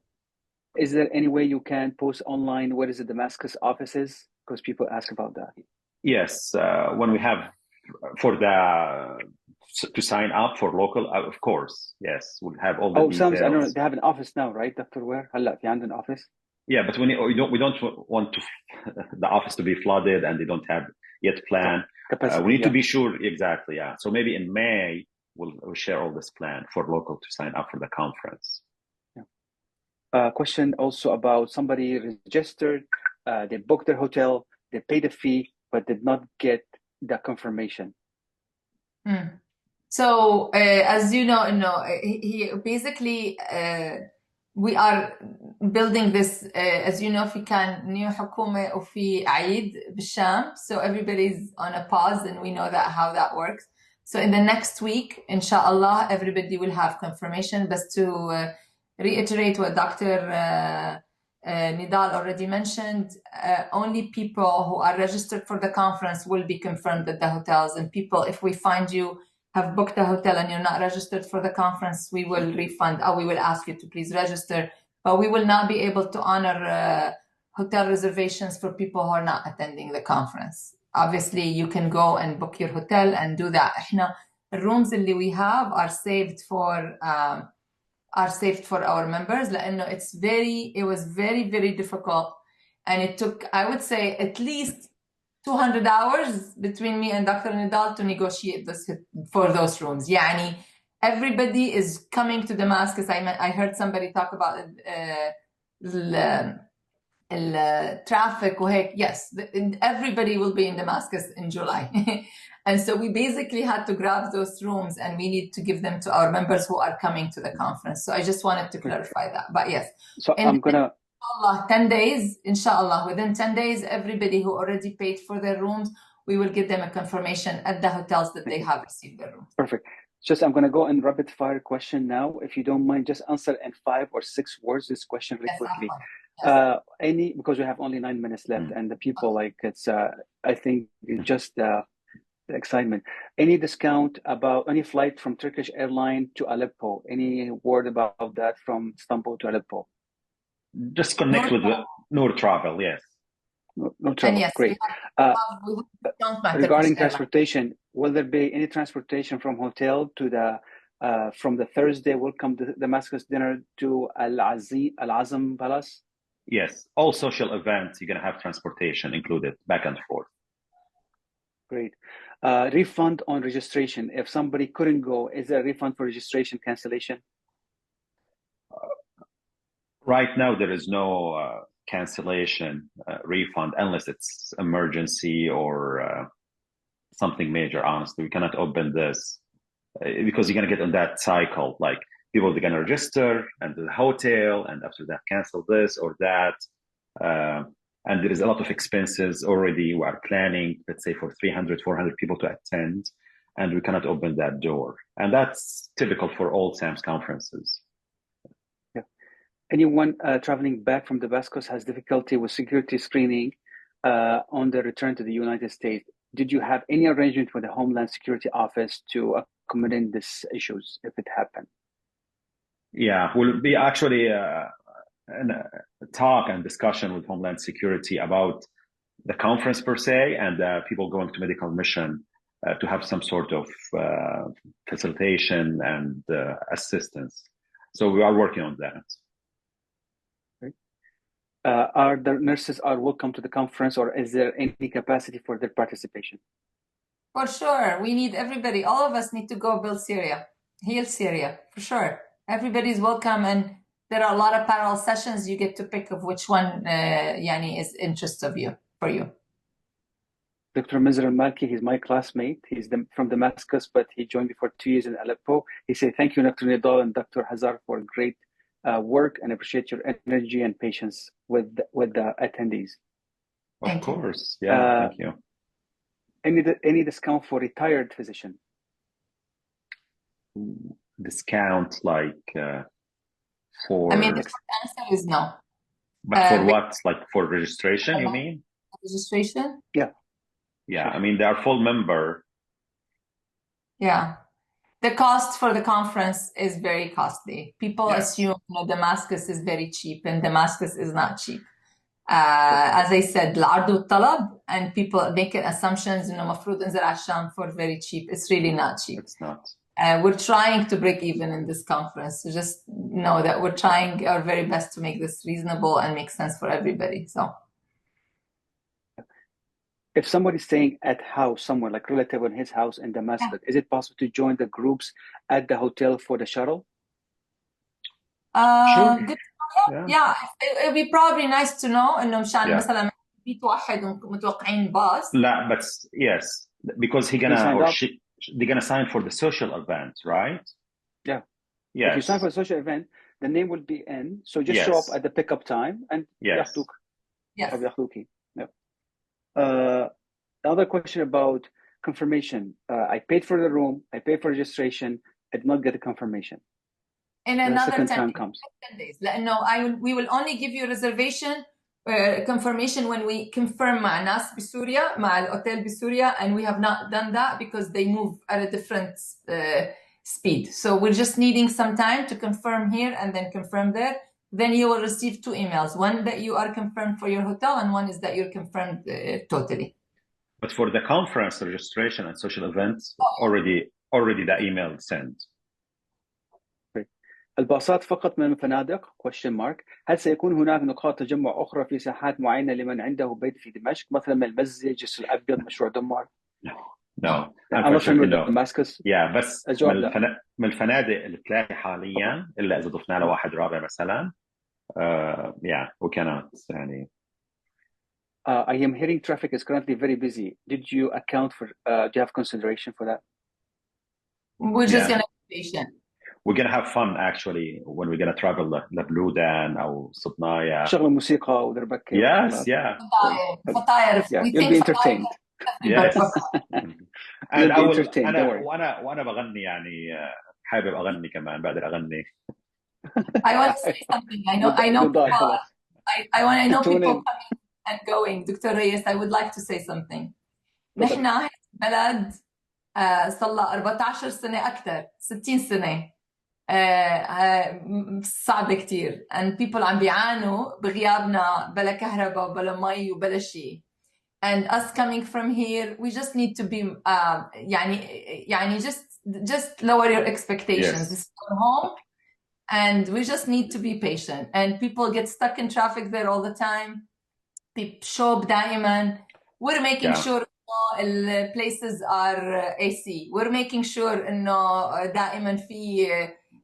A: Is there any way you can post online what is the Damascus offices? Because people ask about that.
C: Yes, when we have to sign up for local, of course. Yes, we'll have all the details.
A: SAMS, I don't know, they have an office now, right, Dr. Ware? هلا في عندنا office.
C: Yeah, but we don't want the office to be flooded, and they don't have yet plan. We need to be sure exactly. Yeah, so maybe in May we'll share all this plan for local to sign up for the conference.
A: Question also about somebody registered, they booked their hotel, they paid a fee, but did not get the confirmation.
B: So as you know, he basically we are building this as you know في كان new حكومة وفي عيد بالشام, so everybody's on a pause and we know that how that works. So in the next week, inshallah, everybody will have confirmation. But to reiterate what Dr. Nidal already mentioned, only people who are registered for the conference will be confirmed at the hotels. And people, if we find you have booked a hotel and you're not registered for the conference, we will refund, or we will ask you to please register. But we will not be able to honor hotel reservations for people who are not attending the conference. Obviously, you can go and book your hotel and do that. إحنا الrooms اللي we have are saved for our members لأنه it was very difficult, and it took, I would say, at least 200 hours between me and Dr. Nidal to negotiate this for those rooms. يعني everybody is coming to Damascus. I heard somebody talk about traffic وهيك. Yes, everybody will be in Damascus in July. And so we basically had to grab those rooms and we need to give them to our members who are coming to the conference. So I just wanted to clarify that. But yes,
A: so I'm gonna,
B: inshallah, 10 days, inshallah, within 10 days, everybody who already paid for their rooms, we will give them a confirmation at the hotels that they have received their rooms.
A: Perfect. Just, I'm going to go in rapid fire question now. If you don't mind, just answer in 5 or 6 words this question really quickly. Yes. Because we have only 9 minutes left, and the people, like, it's, I think, just the excitement. Any discount about any flight from Turkish airline to Aleppo? Any word about that from Istanbul to Aleppo?
C: Just connect with the Noor Travel, yes.
A: No trouble. Yes, great. Regarding transportation, will there be any transportation from hotel to the from the Thursday welcome to Damascus dinner to Al-Azam Palace?
C: Yes, all social events, you're going to have transportation included, back and forth.
A: Great. Refund on registration. If somebody couldn't go, is there a refund for registration cancellation?
C: Right now, there is no cancellation refund unless it's emergency or something major. Honestly, we cannot open this because you're going to get on that cycle. Like, people are going to register and the hotel, and after that cancel this or that. And there is a lot of expenses already. We are planning, let's say, for 300, 400 people to attend, and we cannot open that door. And that's typical for all SAMS conferences.
A: Anyone traveling back from Damascus has difficulty with security screening on their return to the United States. Did you have any arrangement with the Homeland Security Office to accommodate these issues if it happened?
C: Yeah, we'll be actually a talk and discussion with Homeland Security about the conference per se, and people going to medical mission to have some sort of facilitation and assistance. So we are working on that.
A: Are the nurses are welcome to the conference, or is there any capacity for their participation?
B: For sure. We need everybody. All of us need to go build Syria, heal Syria, for sure. Everybody's welcome, and there are a lot of parallel sessions. You get to pick of which one is interest of you for you.
A: Dr. Mizr al-Malki, he's my classmate. He's from Damascus, but he joined me for 2 years in Aleppo. He said, thank you, Dr. Nidal and Dr. Hazar, for great work, and appreciate your energy and patience with the attendees.
C: Of course. Yeah, thank you.
A: Any discount for retired physician?
C: Discount like for...
B: I mean, the answer is no.
C: But for what? Like for registration, you mean?
B: Registration?
A: Yeah.
C: Yeah, I mean, they are full member.
B: Yeah. The cost for the conference is very costly. People assume Damascus is very cheap, and Damascus is not cheap. As I said, العرض والطلب, and people make assumptions, مفروض انزل على الشام for very cheap. It's really not cheap.
C: It's not.
B: We're trying to break even in this conference. So just know that we're trying our very best to make this reasonable and make sense for everybody. So,
A: if somebody's staying at house somewhere, like relative in his house in Damascus, is it possible to join the groups at the hotel for the shuttle?
C: Sure.
B: Yeah. It'd be probably nice to know إنه مشان مثلا بيت واحد متوقعين باص.
C: لا, but yes, because they're gonna sign for the social event, right?
A: Yeah.
C: Yes.
A: If you sign for a social event, the name will be in. So just show up at the pickup time and ياخدوك.
B: Yes.
A: ياخدوكي. Yep. Another question about confirmation. I paid for the room. I paid for registration. I did not get a confirmation.
B: In another 10
A: days.
B: لأنه we will only give you reservation confirmation when we confirm مع ناس بسوريا مع الأوتيل بسوريا, and we have not done that because they move at a different speed. So we're just needing some time to confirm here and then confirm there. Then you will receive 2 emails, one that you are confirmed for your hotel and one is that you're confirmed totally.
C: But for the conference registration and social events, already the email sent.
A: الباصات فقط من الفنادق؟ question mark. هل سيكون هناك نقاط تجمع أخرى في ساحات معينة لمن عنده بيت في دمشق مثلا من المسجد، جسر الأبيض، مشروع دمار؟
C: No.
A: Damascus.
C: Yeah, بس من الفنادق اللي تلاقي حاليا إلا إذا ضفنا له واحد رابع مثلا. Yeah, we cannot. يعني.
A: I am hearing traffic is currently very busy. Did you account for? Do you have consideration for that?
B: We're just gonna be patient.
C: We're gonna have fun actually when we're gonna travel لبلودان أو صبنايا.
A: شغل موسيقى ودربكة.
C: Yes, yeah.
B: فطاير.
A: You'll be entertained.
C: Yes.
A: And I will.
C: وأنا بغني يعني حابب أغني كمان بقدر أغني.
B: I want to say something. I know people. I know people coming and going. Dr. Reyes, I would like to say something. نحن بلد صار له 14 سنة أكثر 60 سنة صعبة كتير and people عم بيعانوا بغيابنا بلا كهرباء وبلا مي وبلا شيء. And us coming from here, we just need to be يعني just lower your expectations.
C: Yes.
B: This is our home and we just need to be patient. And people get stuck in traffic there all the time. shop دائما. We're making sure the places are AC. We're making sure إنه دائما في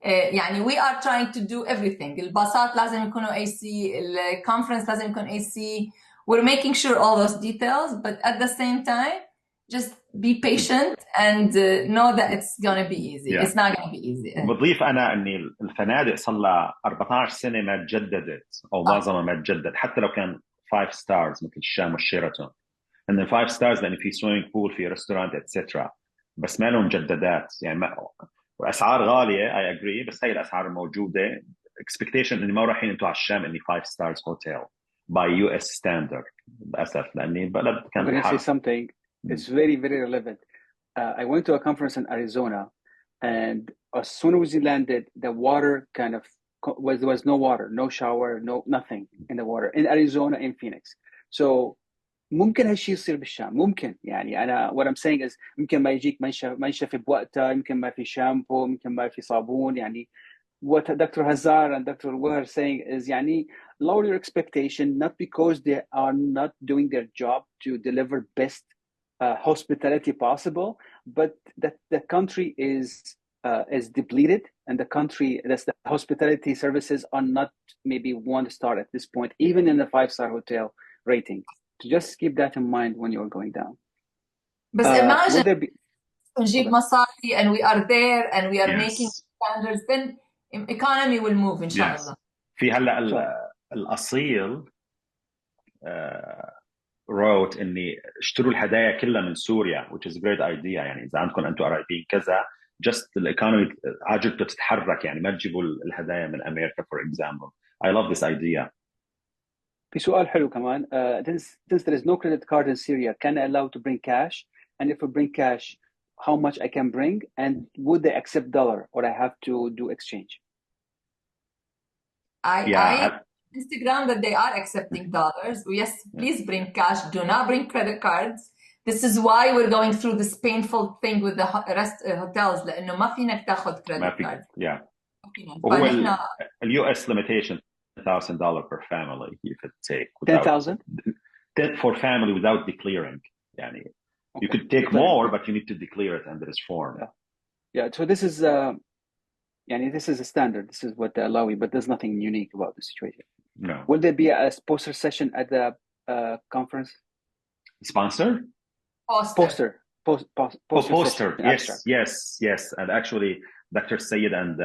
B: يعني we are trying to do everything. الباصات لازم يكونوا AC. الconference لازم يكون AC. We're making sure all those details, but at the same time, just be patient and know that it's going to be easy. Yeah. It's not going to be easy.
C: بضيف أنا أني الفنادق صار لها 14 سنة ما تجددت أو معظمها ما تجدد حتى لو كان 5 stars مثل الشام والشيراتون. إن 5 stars لأن في swimming pool في restaurant etc. بس ما لهم مجددات يعني وأسعار غالية I agree بس هي الأسعار موجودة. Expectation إني ما رايحين أنتوا على الشام إني 5 stars hotel by US standard. للأسف لأني بلد كان.
A: I'm going to say something. It's very, very relevant. I went to a conference in Arizona, and as soon as we landed, the water kind of there was no water, no shower, nothing in the water in Arizona, in Phoenix. So ممكن هالشيء يصير بالشام ممكن يعني أنا what I'm saying is ممكن ما يجيك منشف بوقتها يمكن ما في شامبو يمكن ما في صابون يعني what Dr. Hazar and Dr. El-Wiher are saying is يعني lower your expectation not because they are not doing their job to deliver best hospitality possible, but that the country is depleted and the hospitality services are not maybe 1 star at this point, even in the 5-star hotel rating. To just keep that in mind when you're going down.
B: But imagine نجيب مصاري and we are there and we are making standards, then economy will move إن شاء الله.
C: في هلا الأصيل wrote إني اشتروا الهدايا كلها من سوريا which is a great idea يعني إذا عندكم أنتم قرايبين كذا just الإيكونومي عجلته تتحرك يعني ما تجيبوا الهدايا من أمريكا for example. I love this idea.
A: في سؤال حلو كمان since there is no credit card in Syria can I allow to bring cash and if I bring cash how much I can bring and would they accept dollar or I have to do exchange?
B: I Instagram that they are accepting dollars. Yes, please bring cash. Do not bring credit cards. This is why we're going through this painful thing with the rest hotels لأنه ما فينك تاخذ credit card.
C: Yeah. وهو US limitation $1,000 per family you could take.
A: 10,000?
C: For family without declaring. يعني you could take more but you need to declare it under this form.
A: Yeah. So this is this is a standard. This is what they allow you, but there's nothing unique about the situation.
C: No.
A: Will there be a sponsor session at the conference?
C: Sponsor?
A: Poster.
C: Poster. Yes. And actually, Dr. Sayed and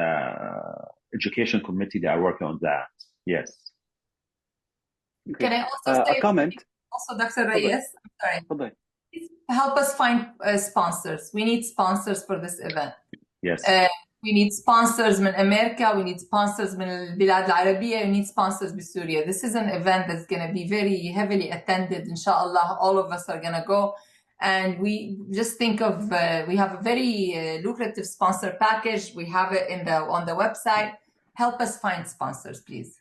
C: education committee, they are working on that. Yes.
A: Okay.
B: Can I also say
A: a comment?
B: Also, Dr. Reyes, I'm sorry. Please help us find sponsors. We need sponsors for this event.
C: Yes.
B: We need sponsors من America. We need sponsors من البلاد العربية. We need sponsors بسوريا. This is an event that's going to be very heavily attended. Inshallah, all of us are going to go. And we just think of, we have a very lucrative sponsor package. We have it on the website. Help us find sponsors, please.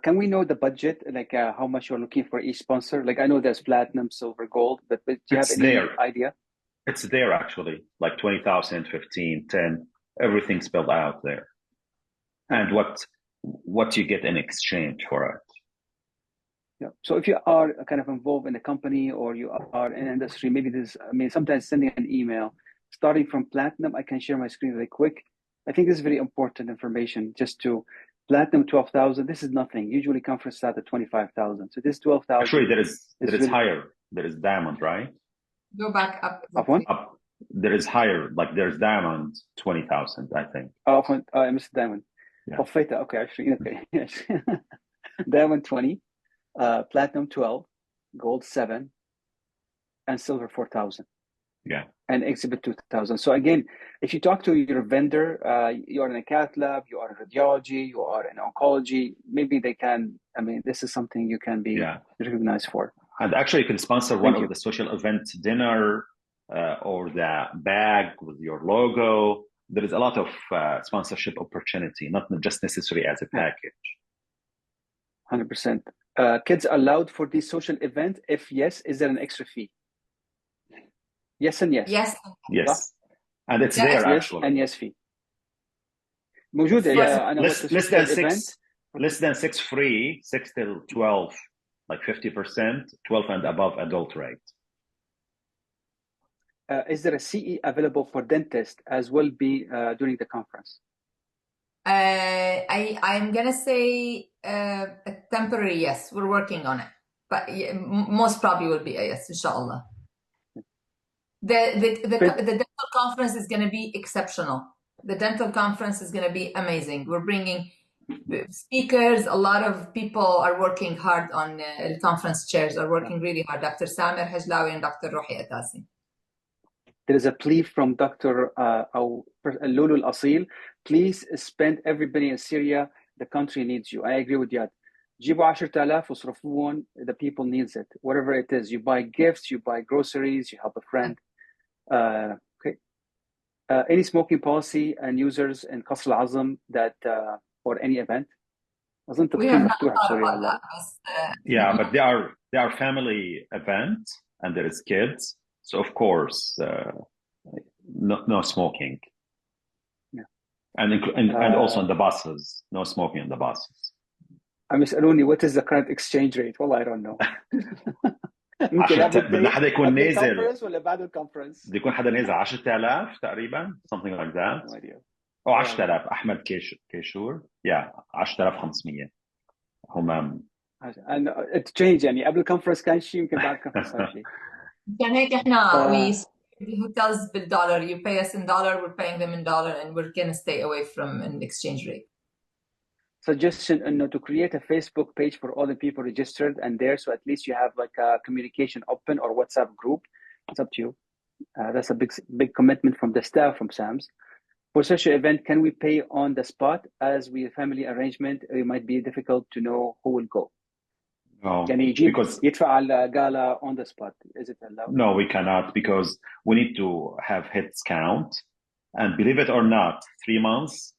A: Can we know the budget, like how much you're looking for each sponsor? Like I know there's platinum, silver, gold, but do you have any idea?
C: It's there actually, like 20,000, 15, 10, everything spelled out there. And what you get in exchange for it.
A: Yeah. So if you are kind of involved in a company or you are in industry, maybe sometimes sending an email, starting from platinum, I can share my screen really quick. I think this is very important information just to platinum 12,000. This is nothing. Usually conference start at 25,000. So this 12,000.
C: Actually, there is really higher. There is diamond, right?
B: Go back up.
C: Up. There is higher. Like there's diamond 20,000, I think.
A: I missed diamond.
C: Yeah.
A: Okay, actually, okay. Yes. Diamond 20, platinum 12, gold 7, and silver 4,000.
C: Yeah.
A: And exhibit 2,000. So again, if you talk to your vendor, you are in a cath lab, you are in radiology, you are in oncology, maybe they can, this is something you can be recognized for.
C: And actually you can sponsor one of the social event dinner or the bag with your logo. There is a lot of sponsorship opportunity, not just necessary as a package.
A: 100%. Kids allowed for this social event? If yes, is there an extra fee? Yes and yes.
B: Yes.
C: Yes. And it's there actually.
A: Yes and yes fee. موجود
C: less than 6 free, 6 till 12, like 50%, 12 and above adult rate.
A: Is there a CE available for dentist as well be during the conference?
B: I'm gonna say a temporary yes. We're working on it, but most probably will be a yes, inshallah. The dental conference is going to be exceptional. The dental conference is going to be amazing. We're bringing speakers. A lot of people are working hard on conference chairs, are working really hard. Dr. Samer Hajlawi and Dr. Ruhi Atasi.
A: There is a plea from Dr. Lulu Al-Asil. Please spend everybody in Syria. The country needs you. I agree with Yad. جيبوا 10,000 وصرفوهم. The people needs it. Whatever it is, you buy gifts, you buy groceries, you help a friend. Okay. Any smoking policy and users in Qasr al-Azam that or any event?
B: We have not thought about that.
C: Yeah, but they are family events and there is kids, so of course no smoking.
A: Yeah.
C: And also on the buses, no smoking on the buses.
A: I'm يسألوني what is the current exchange rate? Well, I don't know.
C: بدنا حدا يكون نازل
A: ولا بعد الكونفرنس؟
C: بده يكون حدا نازل 10,000 تقريبا, something like that. او 10,000 احمد كيشور 10,500 هم.
A: and it changed يعني قبل الكونفرنس كان شيء يمكن بعد الكونفرنس صار شيء.
B: كان هيك احنا we hotels بالدولار, you pay us in dollar, we're paying them in dollar, and we're going to stay away from an exchange rate.
A: Suggestion to create a Facebook page for all the people registered and there, so at least you have like a communication open or WhatsApp group. It's up to you. That's a big commitment from the staff from SAMS. For such an event, can we pay on the spot? As we family arrangement, it might be difficult to know who will go.
C: No, because
A: يدفع على gala on the spot. Is it allowed?
C: No, we cannot, because we need to have heads count, and believe it or not, 3 months.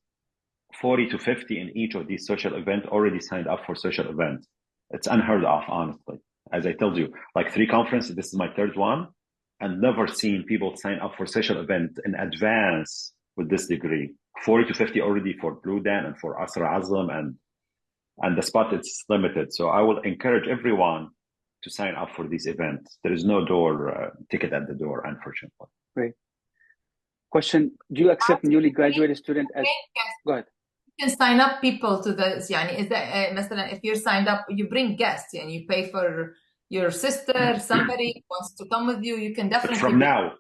C: 40 to 50 in each of these social events already signed up for social event. It's unheard of, honestly. As I told you, like 3 conferences, this is my 3rd one, and never seen people sign up for social event in advance with this degree. 40 to 50 already for Blue Dan and for Qasr al-Azam, and the spot is limited. So I will encourage everyone to sign up for these events. There is no ticket at the door, unfortunately.
A: Great. Question, do you accept newly graduated students as... Go ahead.
B: You can sign up people to this. Is that مثلا if you're signed up, you bring guests and you pay for your sister, somebody wants to come with you, you can definitely
C: from now,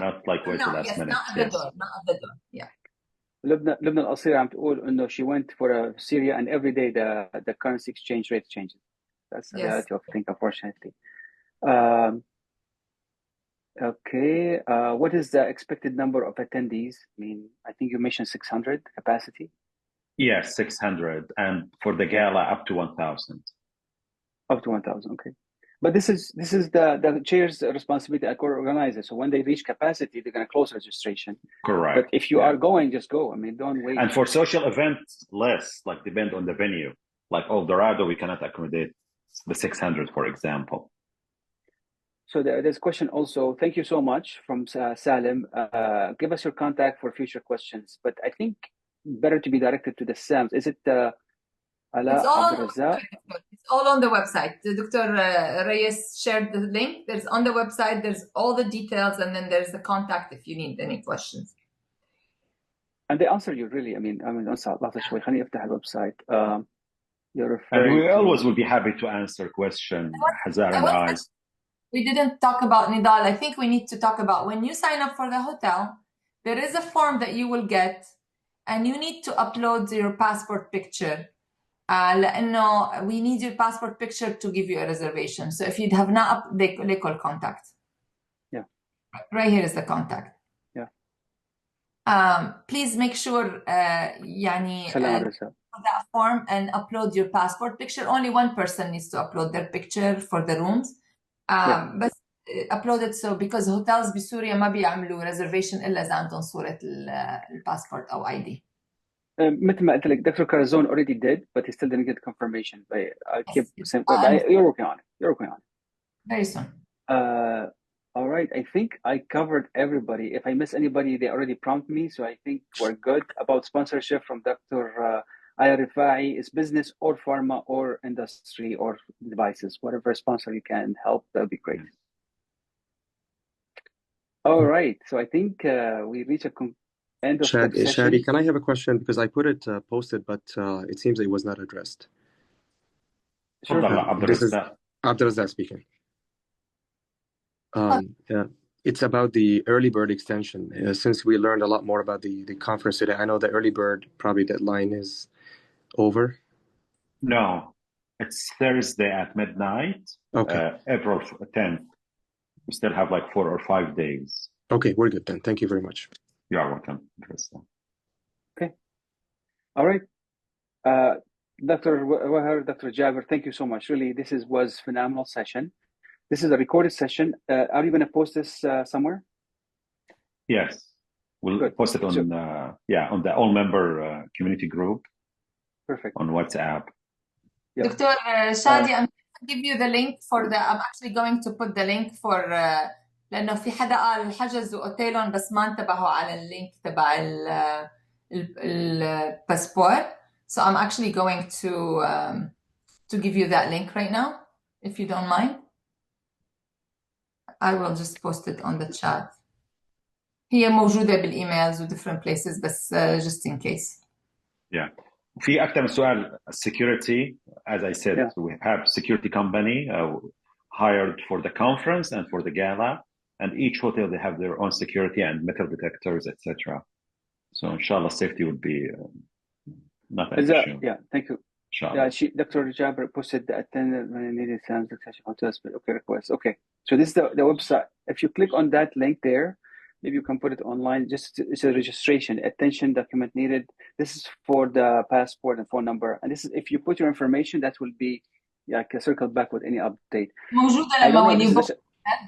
C: not like wait till last minute.
B: Not at the door, not at the door. Yeah.
A: لبنى القصيرة عم تقول إنه she went for Syria and every day the currency exchange rate changes. That's the reality of things, unfortunately. Okay. What is the expected number of attendees? I mean, I think you mentioned 600 capacity.
C: Yes, 600, and for the gala up to 1,000.
A: Up to 1,000. Okay. But this is the chair's responsibility to organize it. So when they reach capacity, they're going to close registration.
C: Correct.
A: But if you are going, just go. I mean, don't wait.
C: And for social events, less, like depend on the venue. Like Eldorado, we cannot accommodate the 600, for example.
A: So there's a question also. Thank you so much from Salim. Give us your contact for future questions. But I think better to be directed to the SAMs. Is it
B: It's all on the website. Dr. Reyes shared the link. There's on the website. There's all the details, and then there's the contact if you need any questions.
A: And they answer you really. I mean, لحظة شوي خليني أفتح الوebsite. You're
C: And
A: referring
C: we always will be happy to answer questions, Hazar and I.
B: We didn't talk about Nidal. I think we need to talk about when you sign up for the hotel, there is a form that you will get, and you need to upload your passport picture. لأنه we need your passport picture to give you a reservation. So if you have not, they call contact.
A: Yeah.
B: Right here is the contact.
A: Yeah.
B: Please make sure that form and upload your passport picture. Only one person needs to upload their picture for the rooms. But upload it because hotels بسوريا ما بيعملوا reservation إلا إذا عندهم صورة الباسبورت أو ID.
A: مثل ما قلت لك Dr. Carazon already did, but he still didn't get confirmation. But you're working on it. You're working on it.
B: Very soon.
A: All right. I think I covered everybody. If I miss anybody, they already prompt me. So I think we're good. About sponsorship from Dr. El-Wiher is business or pharma or industry or devices. Whatever sponsor you can help, that would be great. All right. So I think we reach a end of the session.
F: Chadi, can I have a question? Because I put it posted, but it seems it was not addressed.
A: Sure.
F: This is Abdelrazak speaking. Yeah, it's about the early bird extension. Since we learned a lot more about the conference today, I know the early bird probably deadline is over.
C: No, it's Thursday at midnight.
F: Okay.
C: April 10th. We still have like 4 or 5 days.
F: Okay, we're good then. Thank you very much.
C: You are welcome.
A: Okay. All right. Dr. El-Wiher, Dr. Jaber, thank you so much. Really, this was phenomenal session. This is a recorded session. Are you going to post this somewhere?
C: Yes. We'll post it on on the all member community group.
A: Perfect.
C: On WhatsApp.
B: Yeah. Dr. Chadi, I'm going to give you the link for I'm actually going to put the link for لأنه في حدا قال حجزوا أوتيلهم بس ما انتبهوا على اللينك تبع الباسبور. So I'm actually going to give you that link right now, if you don't mind. I will just post it on the chat. هي موجودة بالإيميلز و different places بس just in case.
C: Yeah. في أكثر من سؤال security. As I said, we have security company hired for the conference and for the gala. And each hotel, they have their own security and metal detectors, etc. So, inshallah, safety would be not an issue.
A: Yeah, thank you.
C: Inshallah.
A: Dr. Jaber posted the attendant when needed sounds hotels. Okay, request. Okay, so this is the website. If you click on that link there, maybe you can put it online. It's a registration. Attention document needed. This is for the passport and phone number. And this is if you put your information, that will be circle back with any update.
B: موجودة لما وين يبقى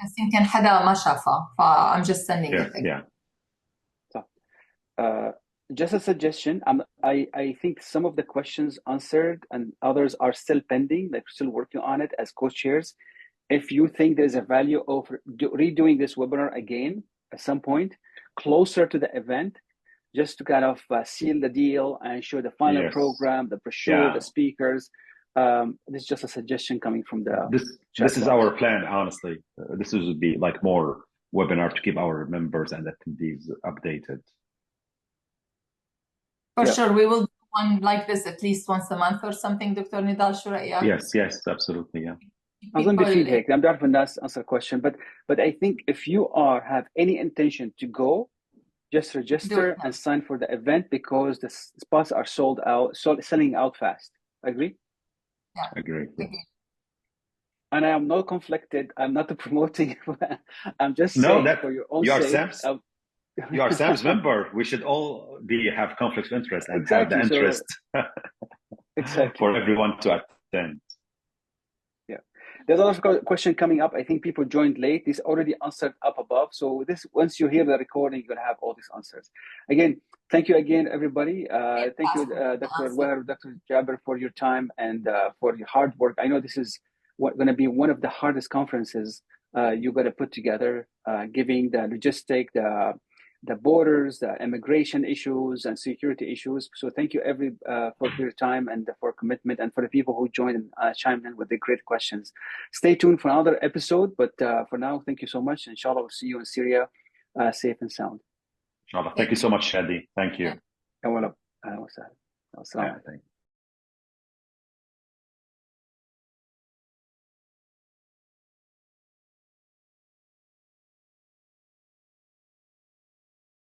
B: بس يمكن حدا ما شافها. I'm just sending it again.
A: So, just a suggestion. I think some of the questions answered and others are still pending. Like we're still working on it as co-chairs. If you think there's a value of redoing this webinar again at some point, closer to the event, just to kind of seal the deal and show the final program, the brochure, the speakers. This is just a suggestion coming from the.
C: This is our plan, honestly. This would be like more webinar to keep our members and attendees updated.
B: For sure, we will do one like this at least once a month or something, Dr. Nidal.
C: Yes, absolutely, yeah.
A: أظن بفيد هيك. I'm بعرف الناس answer question, but I think if you have any intention to go, just register and sign for the event because the spots are sold out, selling out fast. Agree?
B: Yeah.
C: Agree.
A: And I am not conflicted. I'm not promoting. I'm just
C: No,
A: saying
C: that
A: for your own
C: you are
A: sake.
C: You are Sam's member. We should all have conflicts of interest and
A: exactly.
C: have the interest
A: exactly
C: for everyone to attend.
A: Yeah. There's a lot of question coming up. I think people joined late. This already answered up above. So this, once you hear the recording, you're going to have all these answers. Again, thank you again, everybody. Thank you, Dr. El-Wiher, Dr. Jaber, for your time and for your hard work. I know this is going to be one of the hardest conferences you're going to put together, giving the logistic, the borders, the immigration issues and security issues. So thank you for your time and for commitment, and for the people who joined and chimed in with the great questions. Stay tuned for another episode, but for now, thank you so much. Inshallah, we'll see you in Syria, safe and sound.
C: Inshallah. Thank you so much, Chadi. Thank you.
A: Assalamu alaikum.